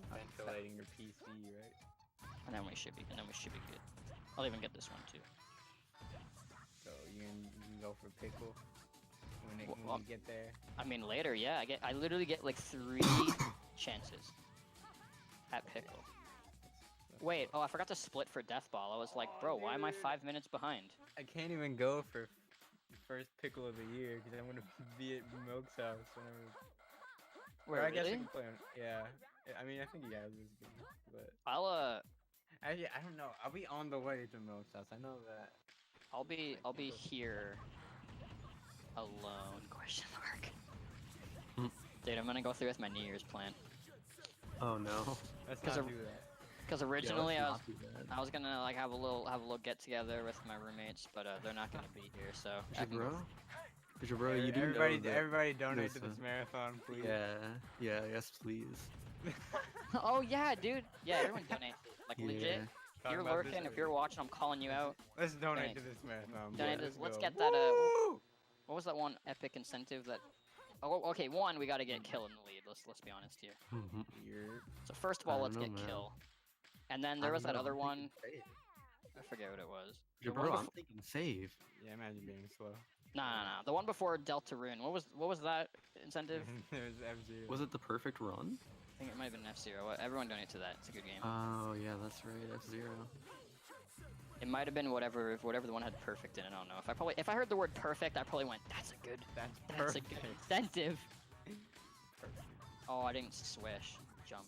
Ventilating your PC, right? and then we should be good. I'll even get this one too. So you can go for pickle when Well, you get there. I mean later, yeah. I literally get like 3 chances at pickle. Wait, oh, I forgot to split for Death Ball. I was like, bro, why am I 5 minutes behind? I can't even go for first pickle of the year because I'm gonna be at Milk's house whenever. Wait, Or I guess I really? can play on. Yeah, I mean I think he has this game, but I'll I don't know. I'll be on the way to Milk's house. I know that. I'll be here alone? Question mark. Hmm. Dude, I'm gonna go through with my New Year's plan. Oh no. Let's 'Cause not a- do that. Because Yeah, originally let's I was not do that. I was gonna like have a little get together with my roommates, but they're not gonna be here, so I can go Jabro, you do everybody, know that. everybody donate to Listen. this marathon, please. Yeah, yes, please. Oh yeah, dude. Yeah, everyone donate. Like Yeah. legit. If Talk you're about this lurking, if later. you're watching, I'm calling you out. Let's donate Donate. to this marathon. Donate boy. this. Let's go. get that. Woo! What was that one epic incentive that? Oh, okay. One, we gotta get Kill in the lead. Let's be honest here. Mhm. So first of I all, don't let's know, get man. Kill. And then I there was don't that know, other I'm one. thinking save. I forget what it was. The one Jabro, I'm befo- thinking save. Yeah, imagine being slow. Nah. The one before Deltarune. What was that incentive? There's F-Zero. Was it the perfect run? I think it might have been F-Zero. Everyone donate to that. It's a good game. Oh yeah, that's right. F-Zero. It might have been whatever the one had perfect in it. I don't know. If I heard the word perfect, I probably went, that's a good That's a perfect. good incentive. Perfect. Oh, I didn't swish. Jump.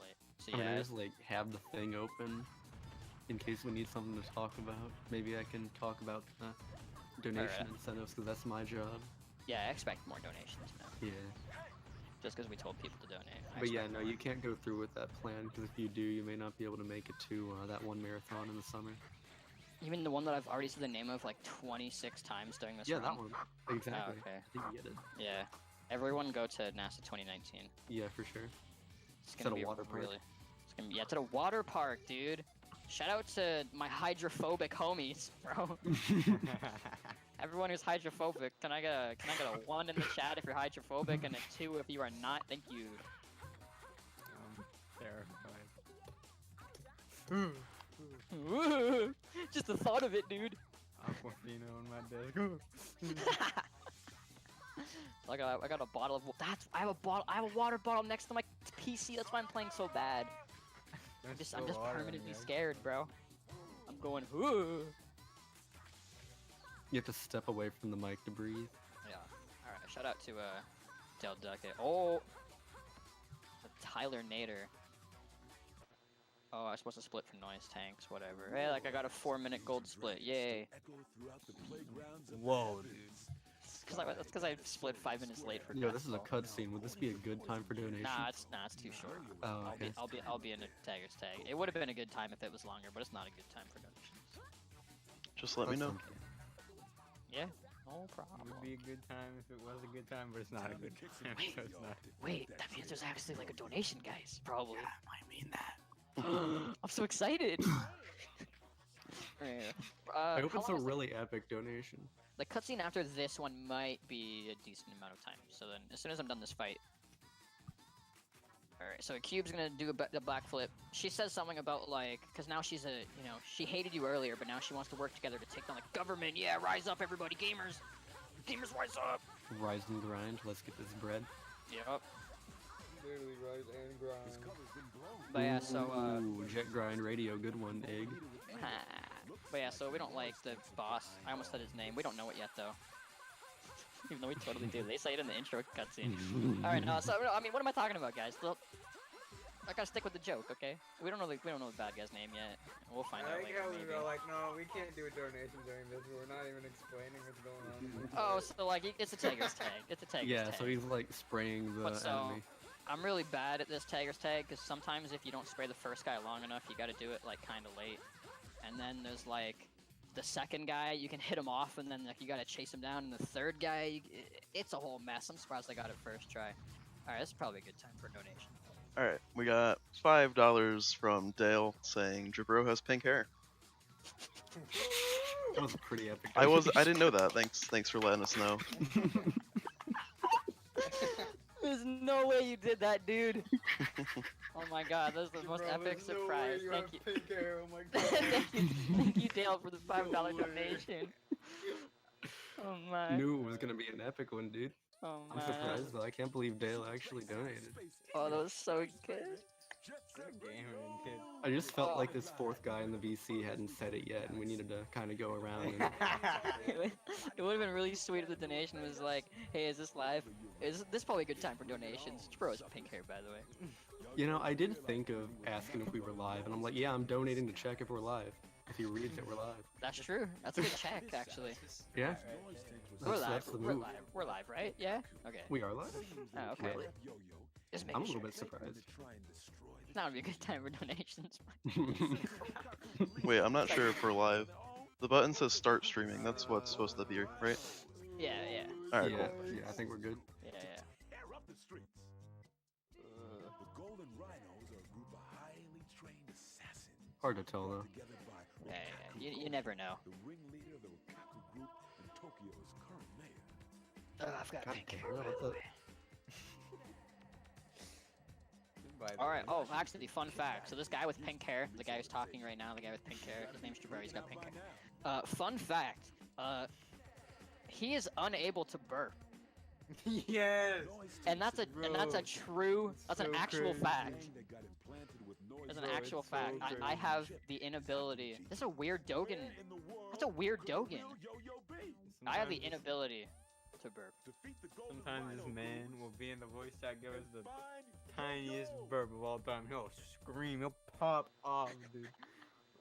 Wait. So I mean, I yeah. just like have the thing open in case we need something to talk about. Maybe I can talk about donation Alright. incentives because that's my job. Yeah, I expect more donations now. Yeah. Just because we told people to donate. I But yeah, expect no, more. you can't go through with that plan because if you do, you may not be able to make it to that one marathon in the summer. Even the one that I've already said the name of like 26 times during this Yeah, run. that one. Exactly. Oh, okay. I think you get it. Yeah. Everyone go to NASA 2019. Yeah, for sure. It's It's gonna at a be water park. really. It's gonna be, yeah, it's at a water park, dude. Shout out to my hydrophobic homies, bro. Everyone who's hydrophobic, can I get a 1 in the chat if you're hydrophobic and a 2 if you are not? Thank you. Terrified. Woo! Just the thought of it, dude. Aquafina on my desk. I got a bottle of I have a water bottle next to my PC. That's why I'm playing so bad. I'm just permanently scared, bro. I'm going whoo. You have to step away from the mic to breathe. Yeah. All right. Shout out to Del Duckett. Oh, Tyler Nader. Oh, I was supposed to split for noise tanks, whatever. Hey, like I got a 4-minute gold split. Yay. Whoa, dude. That's because I split 5 minutes late for Yo, this is a basketball. cutscene. Would this be a good time for donation? Nah, it's too short. Oh, okay. I'll be in a tagger's tag. It would have been a good time if it was longer, but it's not a good time for donations. Just let me know. Yeah, no It problem. would be a good time if it was a good time, but it's not a good time. So it's not. Wait, that means there's actually like a donation, guys. Probably. I mean that. I'm so excited. Yeah. I hope how it's a long is the- really epic donation. The cutscene after this one might be a decent amount of time. So then, as soon as I'm done this fight. Alright, so Cube's gonna do the black flip. She says something about like, because now she's she hated you earlier, but now she wants to work together to take down the government. Yeah, rise up, everybody, gamers! Gamers, rise up! Rise and grind. Let's get this bread. Yep. Literally rise and grind. But yeah, so, Ooh, jet grind radio. Good one, egg. but yeah, so we don't like the boss. I almost said his name. We don't know it yet, though. Even though we totally do. They say it in the intro cutscene. Alright, no, so, I mean, what am I talking about, guys? Look, I gotta stick with the joke, okay? We don't know the bad guy's name yet. We'll find I out like later, how we maybe. were like, no, we can't do a donation during this. We're not even explaining what's going on. Oh, so like, it's a Tagger's tag. It's a Tagger's Yeah, tag. so he's like spraying the But so, enemy. I'm really bad at this Tagger's tag, because sometimes if you don't spray the first guy long enough, you gotta do it, like, kinda late. And then there's, like, the second guy, you can hit him off, and then, like, you gotta chase him down, and the third guy, it's a whole mess. I'm surprised I got it first try. Alright, this is probably a good time for a donation. Alright, we got $5 from Dale saying Jabro has pink hair. That was a pretty epic. I didn't know that. Thanks for letting us know. There's no way you did that, dude. Oh my god, that's the most epic surprise. Thank you. Pink hair, oh my god. Thank you, Dale, for the $5 donation. Oh my. Knew it was gonna be an epic one, dude. Oh I'm my. surprised though. I can't believe Dale actually donated. Oh, that was so good. Gamer kid. I just felt like this fourth guy in the VC hadn't said it yet, and we needed to kind of go around. And... It would have been really sweet if the donation was like, hey, is this live? This probably a good time for donations. Bro has pink hair, by the way. You know, I did think of asking if we were live, and I'm like, yeah, I'm donating to check if we're live. If he reads it, we're live. That's true. That's a good check, actually. Yeah? We're live. That's the We're move. live. We're live, right? Yeah? Okay. We are live? Oh, okay. Really? Just I'm a making little sure. bit surprised. Now would be a good time for donations. Wait, I'm not sure if we're live. The button says start streaming. That's what's supposed to be, right? Yeah, yeah. Alright, yeah, cool. yeah, I think we're good. Yeah, yeah. The Golden Rhinos are a group of highly trained assassins. Hard to tell though. Together by Yeah, yeah. You never know. the ringleader of the Wakaku group and Tokyo's current mayor. I've got God pink damn, hair. what's up? Alright, oh, actually, fun fact. So this guy with pink hair, the guy who's talking right now, the guy with pink hair, his name's Jabro, he's got pink hair. Fun fact, he is unable to burp. Yes. And that's a true, that's an So actual crazy. fact. That got implanted with noise That's an Bro, it's actual so fact. I crazy. have the inability. This is a weird Dogen. in the world. That's a weird Dogen. Yo-yo beat. I have the Sometimes- inability to burp. Defeat the Golden Sometimes Rhino this man will be in the voice chat, give us the Find tiniest your burp of all time. He'll scream, he'll pop off, dude.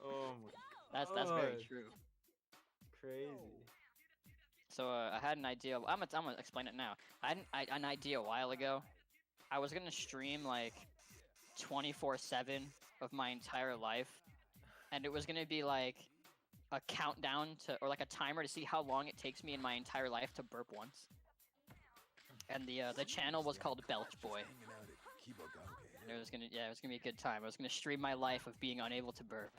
Oh my, That's very God. true. crazy. So I had an idea. I'm gonna explain it now. I had an idea a while ago. I was gonna stream like 24/7 of my entire life, and it was gonna be like a countdown to, or like a timer to see how long it takes me in my entire life to burp once. And the channel was called Belch Boy. hanging out at Kibagaoke. And it was gonna be a good time. I was gonna stream my life of being unable to burp.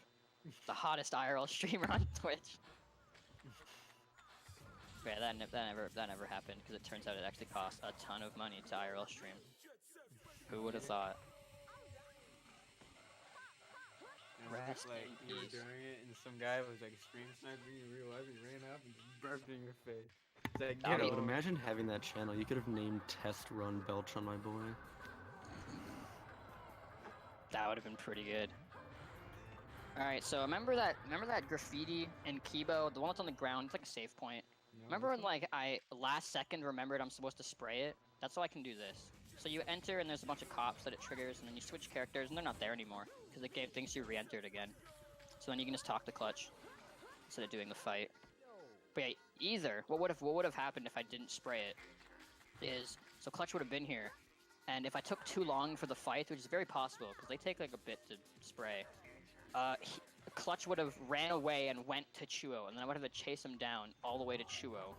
The hottest IRL streamer on Twitch. But yeah, that never happened because it turns out it actually costs a ton of money to IRL stream. Who would have thought? And look at, Rest like in you were peace. doing it, and some guy was like stream sniping you in real life. He ran up and just burped in your face. It's like, That'd get be- But over it. imagine having that channel. You could have named Test Run Belch on my boy. That would have been pretty good. Alright, so remember that graffiti in Kibo, the one that's on the ground, it's like a save point. You know, Remember when like I last second remembered I'm supposed to spray it? That's how I can do this. So you enter and there's a bunch of cops that it triggers, and then you switch characters and they're not there anymore because the game thinks you re-entered again. So then you can just talk to Clutch instead of doing the fight. But yeah, either what would have happened if I didn't spray it is so Clutch would have been here, and if I took too long for the fight, which is very possible because they take like a bit to spray, Clutch would have ran away and went to Chuo, and then I would have to chase him down all the way to Chuo.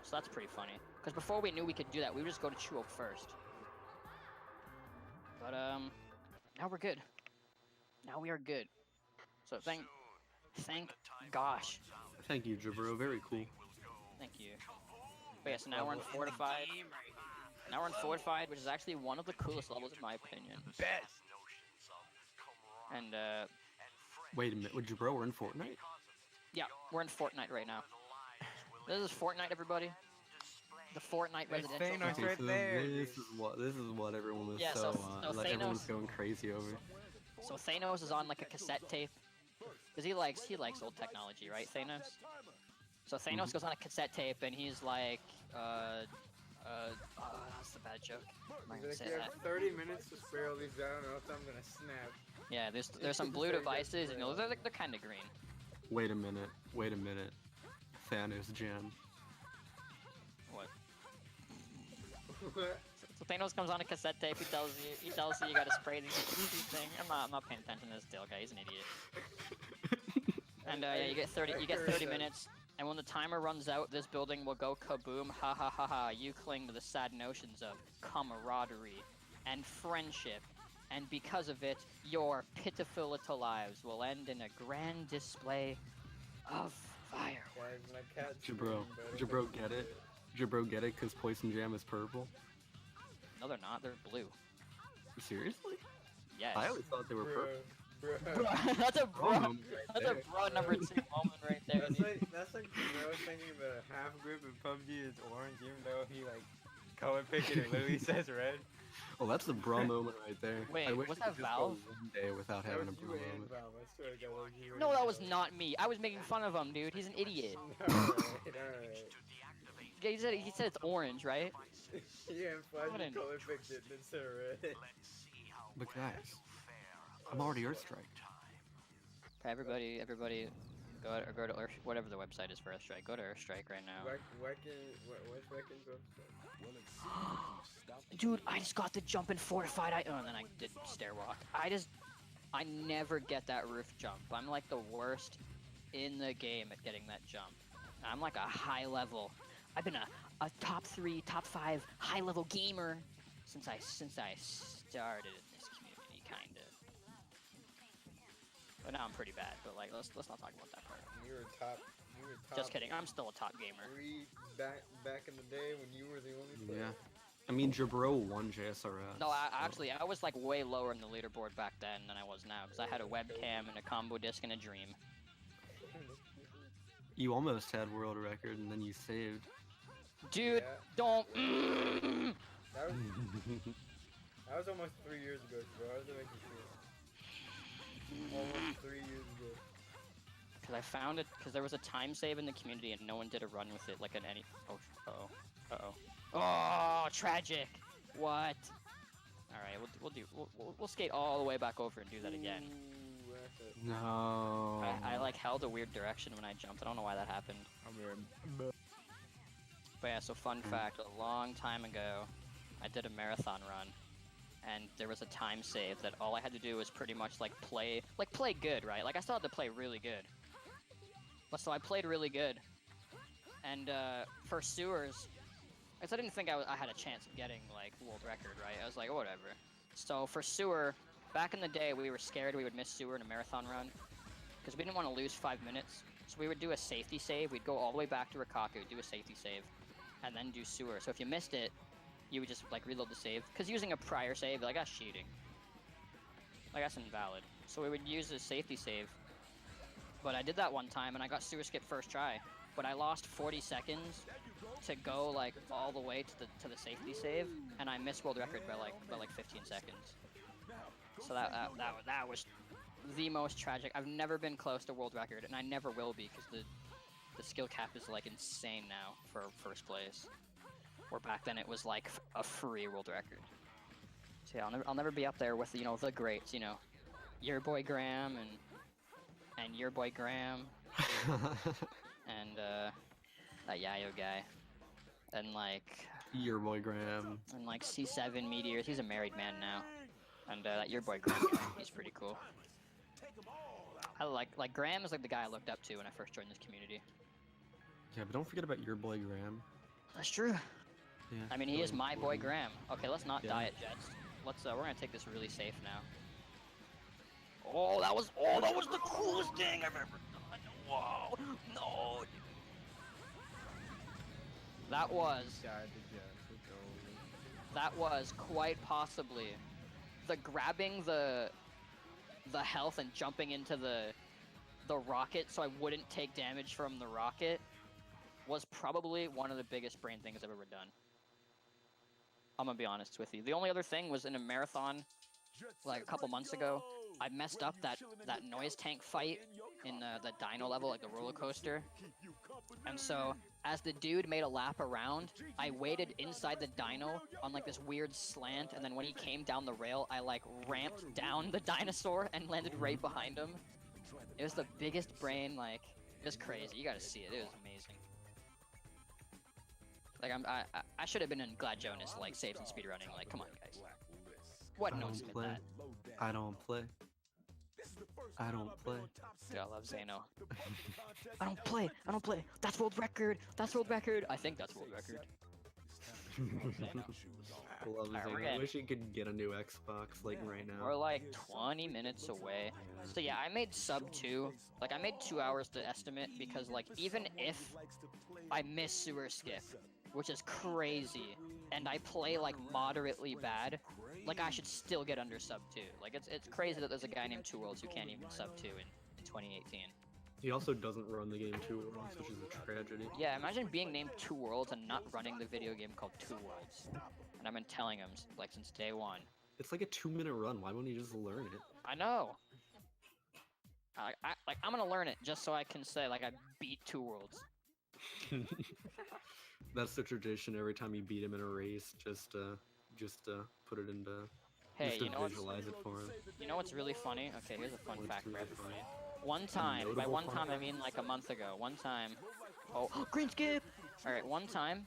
So that's pretty funny. Because before we knew we could do that, we would just go to Chuo first. But now we're good. Now we are good. So thank gosh. Thank you, Jabro. Very cool. Thank you. But yeah, so now we're in Fortified. Now we're in Fortified, which is actually one of the coolest levels in my opinion. Best. And Wait a minute, with Jabro, we're in Fortnite? yeah, we're in Fortnite right now. This is Fortnite, everybody. The Fortnite There's residential. Thanos zone. right there, this dude. is what everyone was Yeah, so everyone's Thanos- going crazy over. So Thanos is on like a cassette tape, because he likes old technology, right, Thanos? So Thanos goes on a cassette tape and he's like, that's the bad joke. I'm not gonna Like, say you that. have 30 minutes to spray all these down, or else I'm gonna snap. Yeah, there's some blue devices, and they're kind of green. Wait a minute. Thanos Jam. What? What? So Thanos comes on a cassette tape. He tells you gotta spray these thing. I'm not paying attention to this deal, guy. He's an idiot. And yeah, you get 30 minutes. And when the timer runs out, this building will go kaboom. Ha ha ha ha. You cling to the sad notions of camaraderie and friendship. And because of it, your pitiful little lives will end in a grand display of fire. Guys, my cat's Jabro, screaming, Jabro, but get it? Jabro, get it? Because Poison Jam is purple? No, they're not. They're blue. Seriously? Yes. I always thought they were purple. Bro. That's a bro. Moment right That's a there. bro number 2 moment right there. That's like bro thinking the half group in PUBG is orange, even though he like color picked it and literally says red. Well, that's the bro moment right there. Wait, I wish was I could that just go Valve? one day without That having was a you bro and moment. Valve, I swear to God, that was you No, and that was Valve. not me. I was making fun of him, dude. He's an idiot. Alright. Yeah, he said it's orange, right? Yeah, and What Flash an- color picked it and said red. But guys, I'm already Earthstrike. Everybody, go to Earth, whatever the website is for Earthstrike. Go to Earthstrike right now. What's Weckin's website? Well, it seems you've stopped Dude, I just got the jump in Fortified. And then I did stairwalk. I never get that roof jump. I'm like the worst in the game at getting that jump. I'm like a high level. I've been a top 3, top 5 high level gamer since I started in this community, kinda. But now I'm pretty bad. But like, let's not talk about that part. You were top. Just kidding. I'm still a top gamer. 3 back in the day when you were the only player. Yeah. I mean, Jabro won JSRS. No, so- actually, I was like way lower in the leaderboard back then than I was now because I had a webcam and a combo disc and a dream. You almost had world record and then you saved. Dude, Yeah. don't. That was almost 3 years ago, bro. I was making sure. Almost 3 years ago. Because I found it. Because there was a time save in the community and no one did a run with it like an any. Oh, uh-oh. Oh, tragic. What? All right, we'll skate all the way back over and do that again. Ooh, that's it. No. I like held a weird direction when I jumped. I don't know why that happened. But yeah, so fun fact, a long time ago, I did a marathon run, and there was a time save that all I had to do was pretty much like play good, right? Like I still had to play really good. But so I played really good, and for sewers, because I didn't think I had a chance of getting like world record, right? I was like, oh, whatever. So for sewer, back in the day, we were scared we would miss sewer in a marathon run, because we didn't want to lose 5 minutes. So we would do a safety save. We'd go all the way back to Rikaku, do a safety save, and then do sewer. So if you missed it, you would just like reload the save. Because using a prior save, like that's cheating. Like that's invalid. So we would use a safety save. But I did that one time and I got sewer skip first try. But I lost 40 seconds to go like all the way to the safety save, and I missed world record by like 15 seconds. So that was the most tragic. I've never been close to world record, and I never will be because the skill cap is like insane now for first place. Where back then it was like a free world record. So yeah, I'll never be up there with, you know, the greats, you know, your boy Graham and your boy Graham and that Yayo guy and like Your boy Graham. C7 Meteors. He's a married man now. And that your boy Graham guy, he's pretty cool. I like Graham is like the guy I looked up to when I first joined this community. Yeah, but don't forget about your boy Graham. That's true. Yeah. I mean, he really is my boy important. Graham. Okay, let's not Yeah. die at Jets. Let's we're gonna take this really safe now. Oh, that was the coolest thing I've ever done. Whoa, no. That was quite possibly the grabbing the health and jumping into the rocket so I wouldn't take damage from the rocket was probably one of the biggest brain things I've ever done. I'm gonna be honest with you. The only other thing was in a marathon like a couple months ago, I messed up that noise tank fight in the dino level, like the roller coaster. And so as the dude made a lap around, I waited inside the dino on like this weird slant, and then when he came down the rail, I like ramped down the dinosaur and landed right behind him. It was the biggest brain, like, it was crazy. You gotta see it. It was amazing. Like I should have been in Glad Jonas, like saves and speedrunning. Like, come on, guys. What I no don't submit play. that? I don't play. I don't play. Dude, I love Zano. I don't play. That's world record. That's world record. I think that's world record. Love Alright, we're Zane. I getting- wish you could get a new Xbox like right now. We're like 20 minutes away. So yeah, I made sub 2. Like I made 2 hours to estimate because like even if I miss sewer skip, which is crazy, and I play like moderately bad, like I should still get under sub 2. Like it's crazy that there's a guy named Two Worlds who can't even sub 2 in 2018. He also doesn't run the game Two Worlds, which is a tragedy. Yeah, imagine being named Two Worlds and not running the video game called Two Worlds. And I've been telling him like since day one. It's like a 2-minute run. Why wouldn't you just learn it? I know. I'm gonna learn it just so I can say like I beat Two Worlds. That's the tradition. Every time you beat him in a race, just put it into. Hey, just to you know what's visualize it for him. really funny? Okay, here's a fun What's fact for really everybody. funny? One time, by notable one fun time I fact? mean like a month ago. One time. Oh, green skip. All right, one time.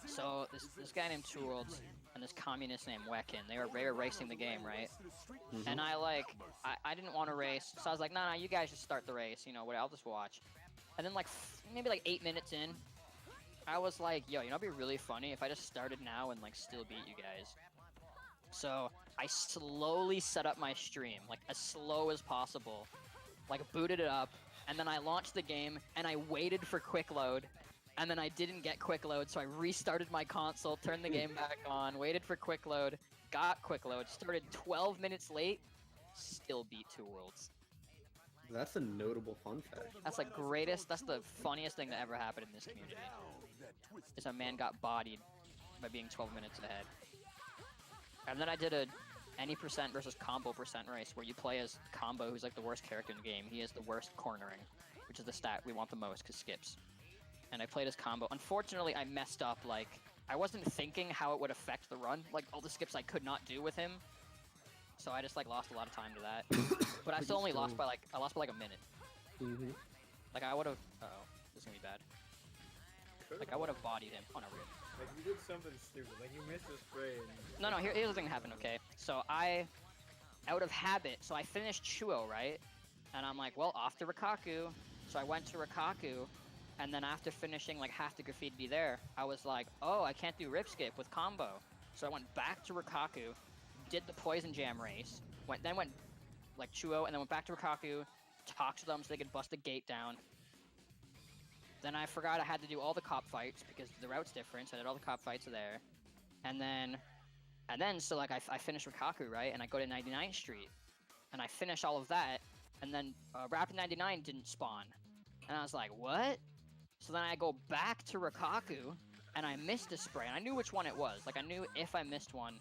So this guy named Two Worlds and this communist named Wekin, they were racing the game, right? Mhm. And I didn't want to race, so I was like, nah, you guys just start the race, you know, I'll just watch. And then like maybe like 8 minutes in, I was like, yo, you know, it'd be really funny if I just started now and like still beat you guys. So I slowly set up my stream, like as slow as possible, like booted it up, and then I launched the game and I waited for quick load. And then I didn't get quick load, so I restarted my console, turned the game back on, waited for quick load, got quick load, started 12 minutes late, still beat Two Worlds. That's a notable fun fact. That's the funniest thing that ever happened in this community. Is a man got bodied by being 12 minutes ahead. And then I did a any percent versus combo percent race where you play as Combo, who's like the worst character in the game. He is the worst cornering, which is the stat we want the most because skips. And I played as Combo. Unfortunately, I messed up, like, I wasn't thinking how it would affect the run, like, all the skips I could not do with him. So I just, like, lost a lot of time to that. But I still only lost by, like, a minute. Mm-hmm. Like, I would've, uh-oh, this is gonna be bad. Like, I would've bodied him. Oh, no, weird. Like you did something stupid. Like you missed a spray. And No, here's the thing that happened, okay? So out of habit, so I finished Chuo, right? And I'm like, well, off to Rikaku. So I went to Rikaku. And then after finishing like half the graffiti there, I was like, oh, I can't do rip skip with combo. So I went back to Rikaku, did the poison jam race, went like Chuo, and then went back to Rikaku, talked to them so they could bust the gate down. Then I forgot I had to do all the cop fights because the route's different, so I did all the cop fights there. And then so like I finished Rikaku, right? And I go to 99th Street, and I finish all of that, and then Rapid 99 didn't spawn. And I was like, what? So then I go back to Rikaku, and I missed a spray, and I knew which one it was. Like, I knew if I missed one,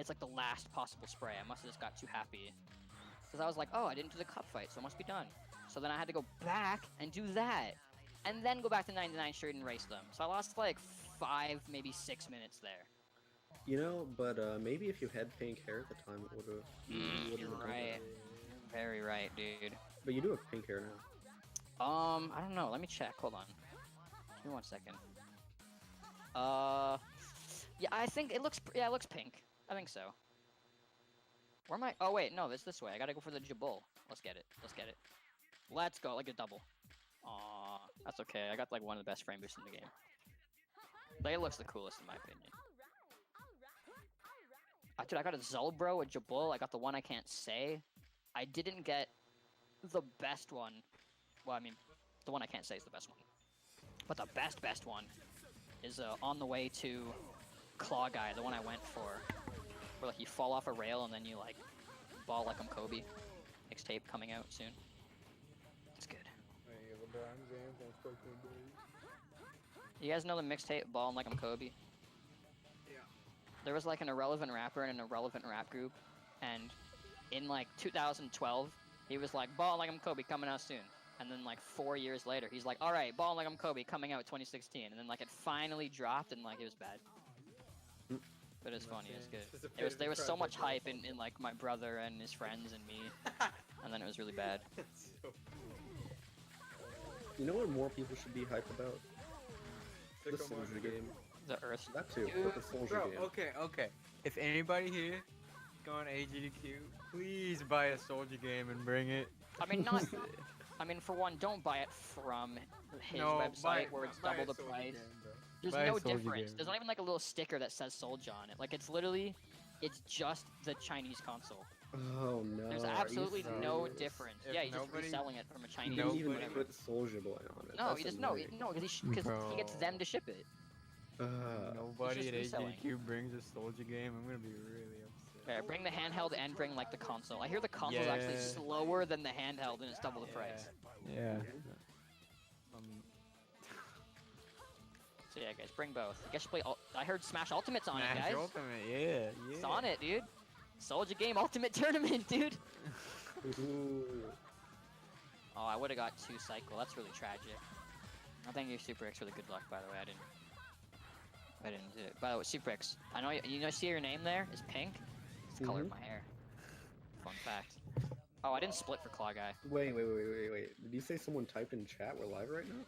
it's like the last possible spray. I must have just got too happy. Because I was like, oh, I didn't do the cup fight, so it must be done. So then I had to go back and do that, and then go back to 99th Street and race them. So I lost like 5, maybe 6 minutes there. You know, but maybe if you had pink hair at the time, it would have. You're right. Very right, dude. But you do have pink hair now. I don't know. Let me check. Hold on. Give me 1 second. Yeah, I think it looks. Yeah, it looks pink. I think so. Where am I? Oh wait, no, it's this way. I gotta go for the Jabro. Let's get it. Let's get it. Let's go. Like a double. Aw, that's okay. I got like one of the best frame boosts in the game. Like, it looks the coolest in my opinion. Dude, I got a Jabro, a Jabro. I got the one I can't say. I didn't get the best one. Well, I mean, the one I can't say is the best one. But the best one is on the way to Claw Guy, the one I went for. Where like you fall off a rail and then you like ball like I'm Kobe. Mixtape coming out soon. It's good. You guys know the mixtape Ballin' Like I'm Kobe? Yeah. There was like an irrelevant rapper in an irrelevant rap group, and in like 2012, he was like, Ballin' Like I'm Kobe coming out soon. And then like 4 years later, he's like, alright, Ballin' Like I'm Kobe coming out 2016. And then like it finally dropped and like it was bad. But it was funny, it was good. There was so much hype in like my brother and his friends and me, and then it was really bad. You know what more people should be hyped about? The Soldier game. The Earth. That too, Dude, but the Soldier Bro, game. okay. If anybody here going AGDQ, please buy a Soldier game and bring it. I mean, not. I mean, for one, don't buy it from his website where it's double the price. There's Buy a no Soldier difference. game. There's not even like a little sticker that says Soldier on it. Like it's literally, it's just the Chinese console. Oh no. There's are you absolutely no serious? difference. If Yeah, he's just nobody- reselling it from a Chinese. He didn't even Nobody- put Soldier Boy on it. No, That's he just annoying. no, because he gets them to ship it. Nobody at just reselling. AGDQ brings a Soldier game. I'm gonna be really upset. Yeah, bring the handheld and bring like the console. I hear the console's actually Yeah. slower than the handheld and it's double the price. Yeah. So yeah, guys, bring both. I guess you play. I heard Smash Ultimate's on it, Smash guys. Ultimate, yeah. It's on it, dude. Soldier Game Ultimate Tournament, dude. Ooh. Oh, I would have got 2 cycle. That's really tragic. I thank you, Super X, for the good luck. By the way, I didn't do it. By the way, Super X, I know you know. See your name there is pink. It's the color of my hair. Fun fact. Oh, I didn't split for Claw Guy. Wait. Did you say someone typed in chat? We're live right now?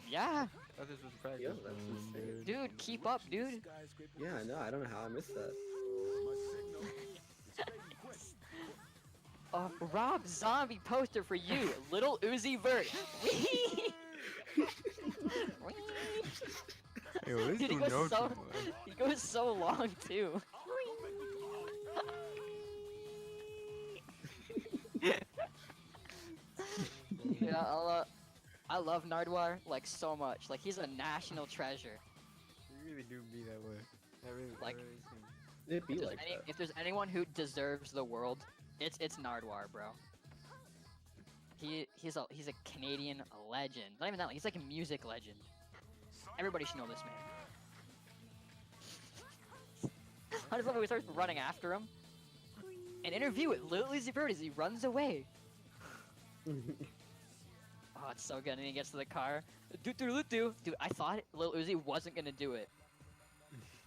Yeah, Oh, this was practice. Yeah, that's insane. dude, keep up, dude. Yeah, I know. I don't know how I missed that. Rob Zombie poster for you, Little Uzi Vert. Yo, this Dude, he dude goes knows so too much. he goes so long too. Yeah, I love Nardwar like so much. Like he's a national treasure. You really do be that way. That really, Like- that really seems- It'd be like that. If there's anyone who deserves the world, it's Nardwar, bro. He's a Canadian legend. Not even that, he's like a music legend. Everybody should know this man. I just love how he starts running after him. An interview with Lil Uzi Vert as he runs away. Oh, it's so good. And he gets to the car. Dude, I thought Lil Uzi wasn't gonna do it.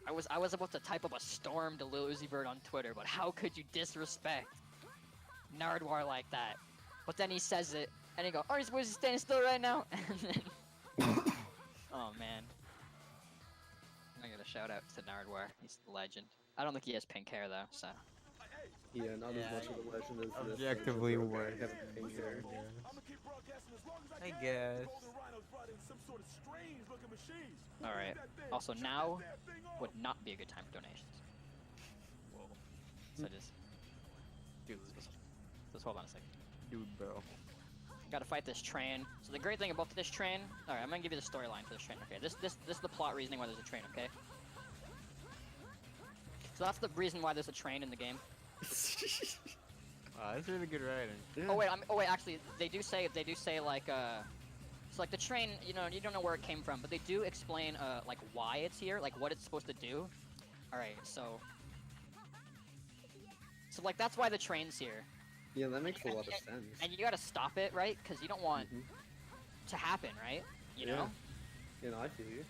I was about to type up a storm to Lil Uzi Vert on Twitter, but how could you disrespect Nardwar like that? But then he says it, and he go, "Are you supposed to stand still right now?" And then, oh man, I got a shout out to Nardwar. He's the legend. I don't think he has pink hair though, so. Yeah, not Yeah, as much of a legend as this. Objectively Soldier Boy worse. guy having pink hair. I guess. All right. Also, now would not be a good time for donations. Whoa. So just, dude, let's hold on a second. Dude, bro. Gotta fight this train. So the great thing about this train, all right, I'm gonna give you the storyline for this train. Okay, this is the plot reasoning why there's a train. Okay. So that's the reason why there's a train in the game. Wow, that's really good writing. Yeah. Oh wait, actually, they do say like so like the train, you know, you don't know where it came from, but they do explain like why it's here, like what it's supposed to do. All right, so like that's why the train's here, Yeah, that makes a lot of sense. and you gotta stop it, right? Because you don't want Mhm. to happen, right? You know. Yeah, no, I feel you.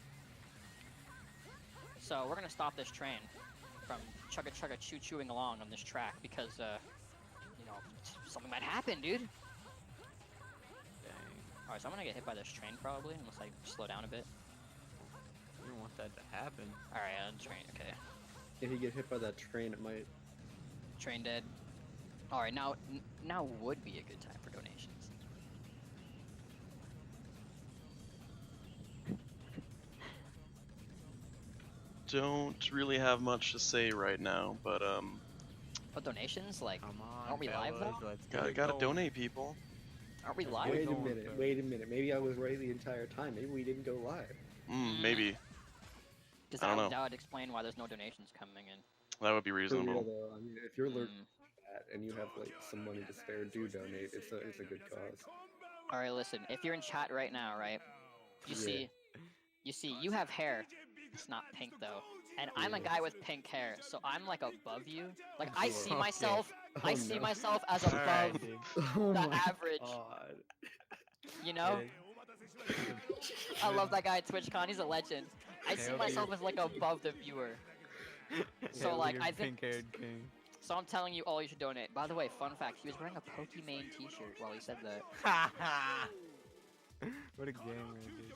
So we're gonna stop this train from chugga chewing along on this track because, you know, something might happen, dude. Dang. Alright, so I'm gonna get hit by this train probably, unless I slow down a bit. You don't want that to happen. Alright, train, okay. If you get hit by that train, it might. Train dead. Alright, now would be a good time for donations. Don't really have much to say right now, but But donations, like, Come on, aren't we live fellas, though? let's get it gotta going. donate, people. Aren't we Let's live? get Wait a going, minute. sir. Wait a minute. Maybe I was right the entire time. Maybe we didn't go live. Maybe Because I don't know. that would explain why there's no donations coming in. that would be For real reasonable. though, I mean, if you're lurking Mm. at and you have like some money to spare, do donate. It's a good cause. Alright, listen, if you're in chat right now, right? You Yeah. see, you have hair. It's not pink though. And I'm a Yeah. guy with pink hair, so I'm like above you. Like I Yeah. see Okay. myself, I Oh, see no. myself as Alright, above dude. Oh the my average. God. You know? I love that guy at TwitchCon, he's a legend. I see Hail to myself your- as like above the viewer. So, Hail to like, your I think- pink-haired king. So I'm telling you all you should donate. By the way, fun fact, he was wearing a Pokimane t-shirt while he said that. What a gamer, dude.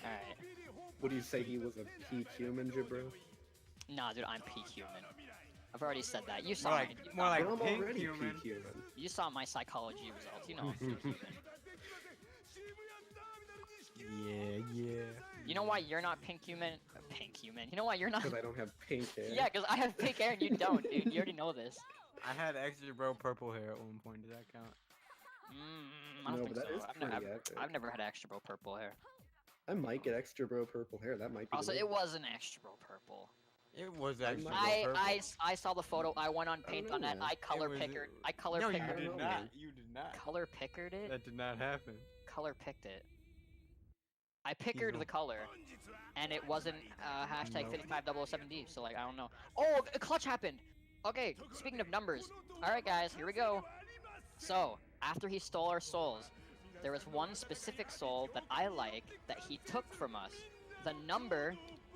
Alright. Would you say he was a peak human, Jabro? Nah, dude, I'm peak human. I've already said that. You saw More like, my, more like But I'm pink already human. peak human. you saw my psychology results. You know I'm peak human. Yeah. You know why you're not pink human? Pink human. You know why you're not? Because I don't have pink hair. Yeah, because I have pink hair and you don't, dude. You already know this. I had extra bro purple hair at one point. Does that count? I don't No, think but that so. is I've, pretty epic. I've never had extra bro purple hair. I might get extra bro purple hair. That might be. Also, the it move. wasn't extra bro purple. It was actually might- bro purple. I saw the photo. I went on I Paint don't on know, Net. man. I color was- pickered. I color No, you pickered. I did don't know, not. man. You did not. Color pickered it. That did not happen. Color picked it. I pickered no- the color, and it wasn't hashtag Nope. 550070. So like I don't know. Oh, a clutch happened. Okay, speaking of numbers. All right, guys, here we go. So after he stole our souls, there was one specific soul that I like that he took from us. The number,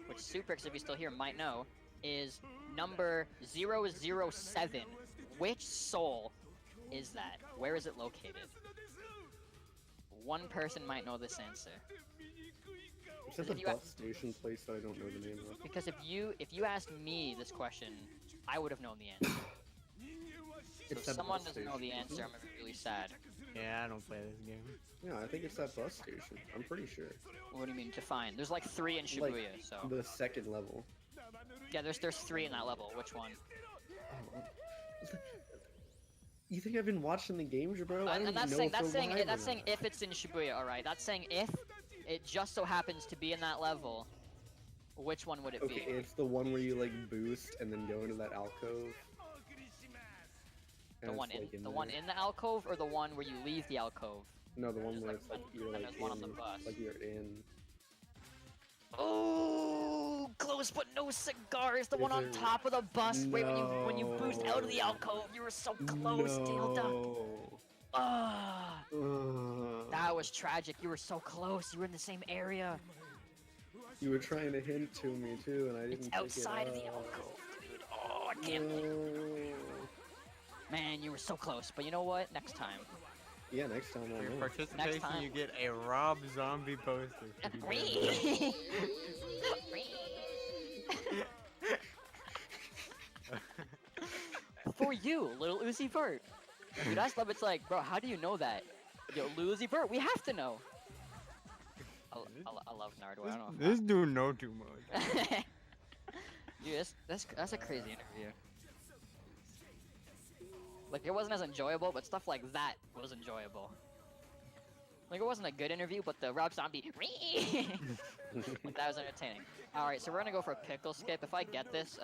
which Superx, if he's still here, might know, is number 007. Which soul is that? Where is it located? One person might know this answer. It's at if the you bus station place that I don't know the name of. Because if you asked me this question, I would have known the answer. So It's if that someone bus doesn't know the station, answer, isn't I'm gonna be really sad. Yeah, I don't play this game. Yeah, I think it's that bus station. I'm pretty sure. What do you mean define? There's like 3 in Shibuya, Like, so The second level. yeah, there's 3 in that level. Which one? Oh, you think I've been watching the games, bro? I don't And that's even know saying if they're live or that's saying not. if it's in Shibuya, all right. That's saying if it just so happens to be in that level. Which one would it Okay, be? it's the one where you like boost and then go into that alcove. The And one it's, in like, the one there. in the alcove or the one where you leave the alcove? No, the one There's, where like, it's like one- you're and like there's one on the in, bus. like you're in. Oh, close but no cigars. The Is one on it- top of the bus. Wait, when you boost out of the No. alcove, you were so close, Dilda. No. Ah, Ugh. that was tragic. You were so close. You were in the same area. You were trying to hint to me too, and I didn't. It's pick outside it of the up. alcove, dude. Oh, I can't believe. Man, you were so close. But you know what? Next time. Yeah, next time For I your know. participation, time. you get a Rob Zombie poster. for you For you, little Uzi Vert. Dude, that's love. It's like, bro, how do you know that? Yo, Lil Uzi Vert, we have to know. I love Nardo. I don't know. This dude know too much. Dude, that's a crazy interview. Like, it wasn't as enjoyable, but stuff like that was enjoyable. Like, it wasn't a good interview, but the Rob Zombie, like, that was entertaining. All right, so we're gonna go for a pickle skip. If I get this,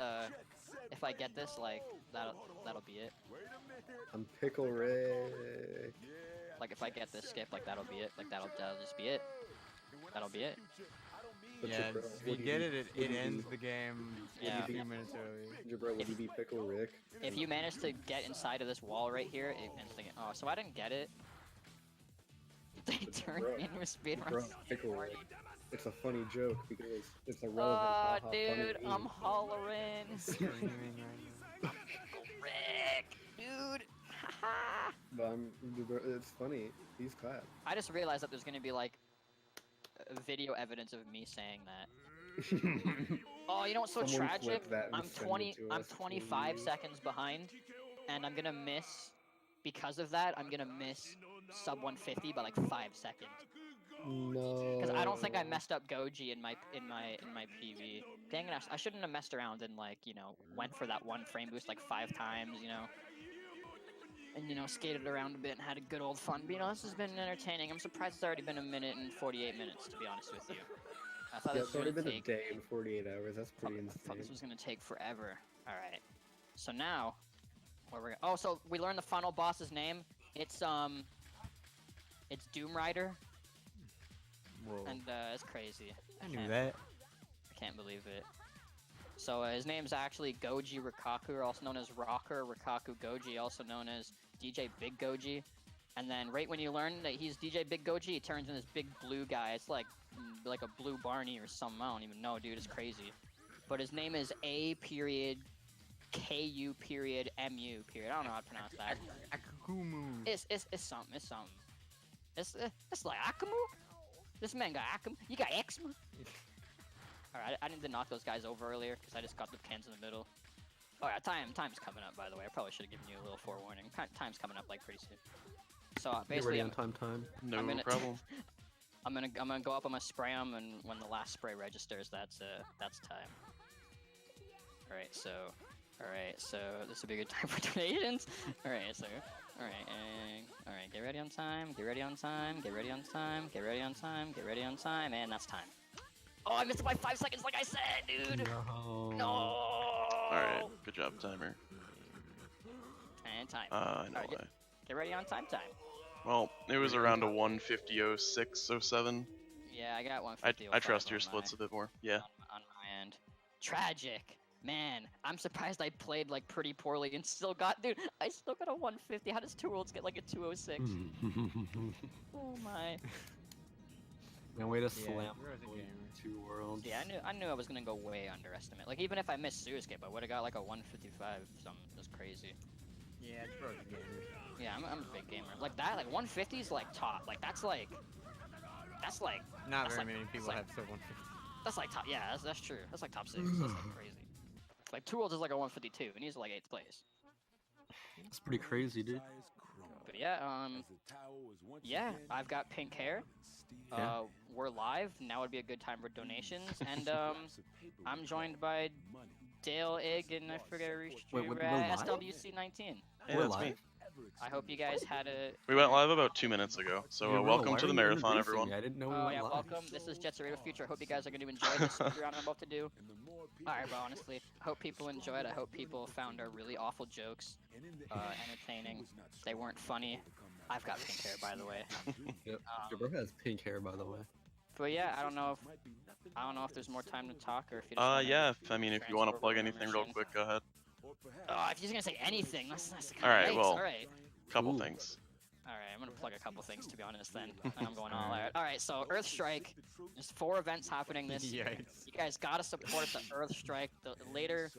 like, that'll be it. I'm Pickle Rick. Like, if I get this skip, like, that'll be it. Like, that'll just be it. That'll be it. But Yeah, Jabro, if you would get be- it, would it you ends be- the game Yeah. a few minutes early. Jabro, would you be Pickle Rick? If you manage to get inside of this wall right here, it ends the game. Oh, so I didn't get it. They But turned bro, me into a speedrun. Bro, Pickle Rick. it's a funny joke because it's a relevant haha funny dude, I'm meme. hollering. Screaming right now. Rick, dude. Haha. But it's funny. He's clap. I just realized that there's gonna be like video evidence of me saying that. Oh, you know what's so Someone tragic? clip that and I'm send it 20. to I'm us, 25 please. seconds behind, and I'm gonna miss. Because of that, I'm gonna miss sub 150 by like 5 seconds. No. Because I don't think I messed up Goji in my PV. Dang it! I shouldn't have messed around and like went for that one frame boost like 5 times. And skated around a bit and had a good old fun. But this has been entertaining. I'm surprised it's already been 1 minute and 48 minutes, to be honest with you. I thought Yeah, this it's was already gonna been take. a day and 48 hours. That's pretty I thought this insane. was gonna take forever. All right. So now, where we're oh, so we learned the final boss's name. It's Doom Rider, Whoa. and it's crazy. I knew that. I can't believe it. So his name's actually Goji Rikaku, also known as Rocker Rikaku Goji, also known as DJ Big Goji. And then right when you learn that he's DJ Big Goji, he turns into this big blue guy. It's like a blue Barney or something. I don't even know, dude. It's crazy. But his name is A period KU period MU period. I don't know how to pronounce that. Akukumu. It's something. It's something. It's like Akamu. This man got Akamu. You got eczema. Alright, I didn't knock those guys over earlier because I just got the cans in the middle. Alright, time's coming up, by the way. I probably should have given you a little forewarning. Time's coming up like pretty soon. So Get basically, ready on time. No I'm gonna- problem. I'm gonna go up. I'm gonna spray them, and when the last spray registers, that's time. Alright, so this will be a good time for donations. Alright, get ready on time. Get ready on time. Get ready on time. Get ready on time. Get ready on time, and that's time. Oh, I missed it by 5 seconds, like I said, dude. No. Alright, good job, timer. And time. I know Alright, why. Get ready on time. Well, it was around a 150.06.07. Yeah, I got 150. I trust your splits a bit more. Yeah. On my end. Tragic. Man, I'm surprised I played like pretty poorly and still got, dude, I still got a 150. How does Two Worlds get like a 206? Oh my. No way to Yeah, slam Zero's a gamer. 2 worlds. Yeah, I knew I was gonna go way underestimate. Like even if I missed Suicide, I would have got like a 155. Something just crazy. Yeah, Zero's a gamer. Yeah, I'm a big gamer. Like that, like 150 is like top. Like that's like Not That's very like- many people like- have sub 150. that's like top. Yeah, that's true. That's like top 6. That's like crazy. Like Two Worlds is like a 152, and he's like 8th place. It's pretty crazy, dude. But yeah, I've got pink hair. Yeah. We're live. Now would be a good time for donations. And I'm joined by Dale Ig and I forget Wait, we're live? SWC19. Hey, We're that's me. live? I hope you guys had a. We went live about 2 minutes ago, so Yeah, welcome why to are the you marathon, introducing everyone. me? I didn't know we Oh went yeah, live. welcome. This is Jet Set Radio Future. I hope you guys are going to enjoy this speed round I'm about to do. Alright, but honestly, I hope people enjoyed. I hope people found our really awful jokes entertaining. They weren't funny. I've got pink hair, by the way. Yep. Jabro has pink hair, by the way. But yeah, I don't know if there's more time to talk or if you just wanna Yeah, if you want to transfer plug over anything real information. quick, go ahead. Oh, if you're just gonna say anything, that's Alright, nice. well- Alright. Couple Ooh. things. Alright, I'm gonna plug a couple things to be honest then. And I'm going all out. Alright, so Earth Strike. There's 4 events happening this year. Yikes. You guys gotta support the Earth Strike. The later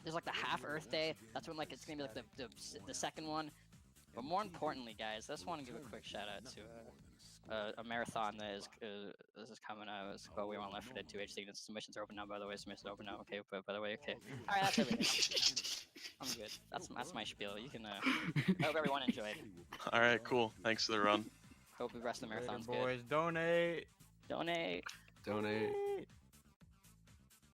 there's like the half Earth Day. That's when like it's gonna be like the second one. But more importantly, guys, I just want to give a quick shout out to a marathon that is this is coming out. It's called We Want Left 4 Dead 2 HD. And submissions are open now, by the way. Submissions are open now. Okay, but by the way, okay. All right, that's everything. I'm good. That's my spiel. You can. I hope everyone enjoyed. Alright, cool. Thanks for the run. Hope the rest of the Later, marathon's good. boys, donate. Donate. Donate.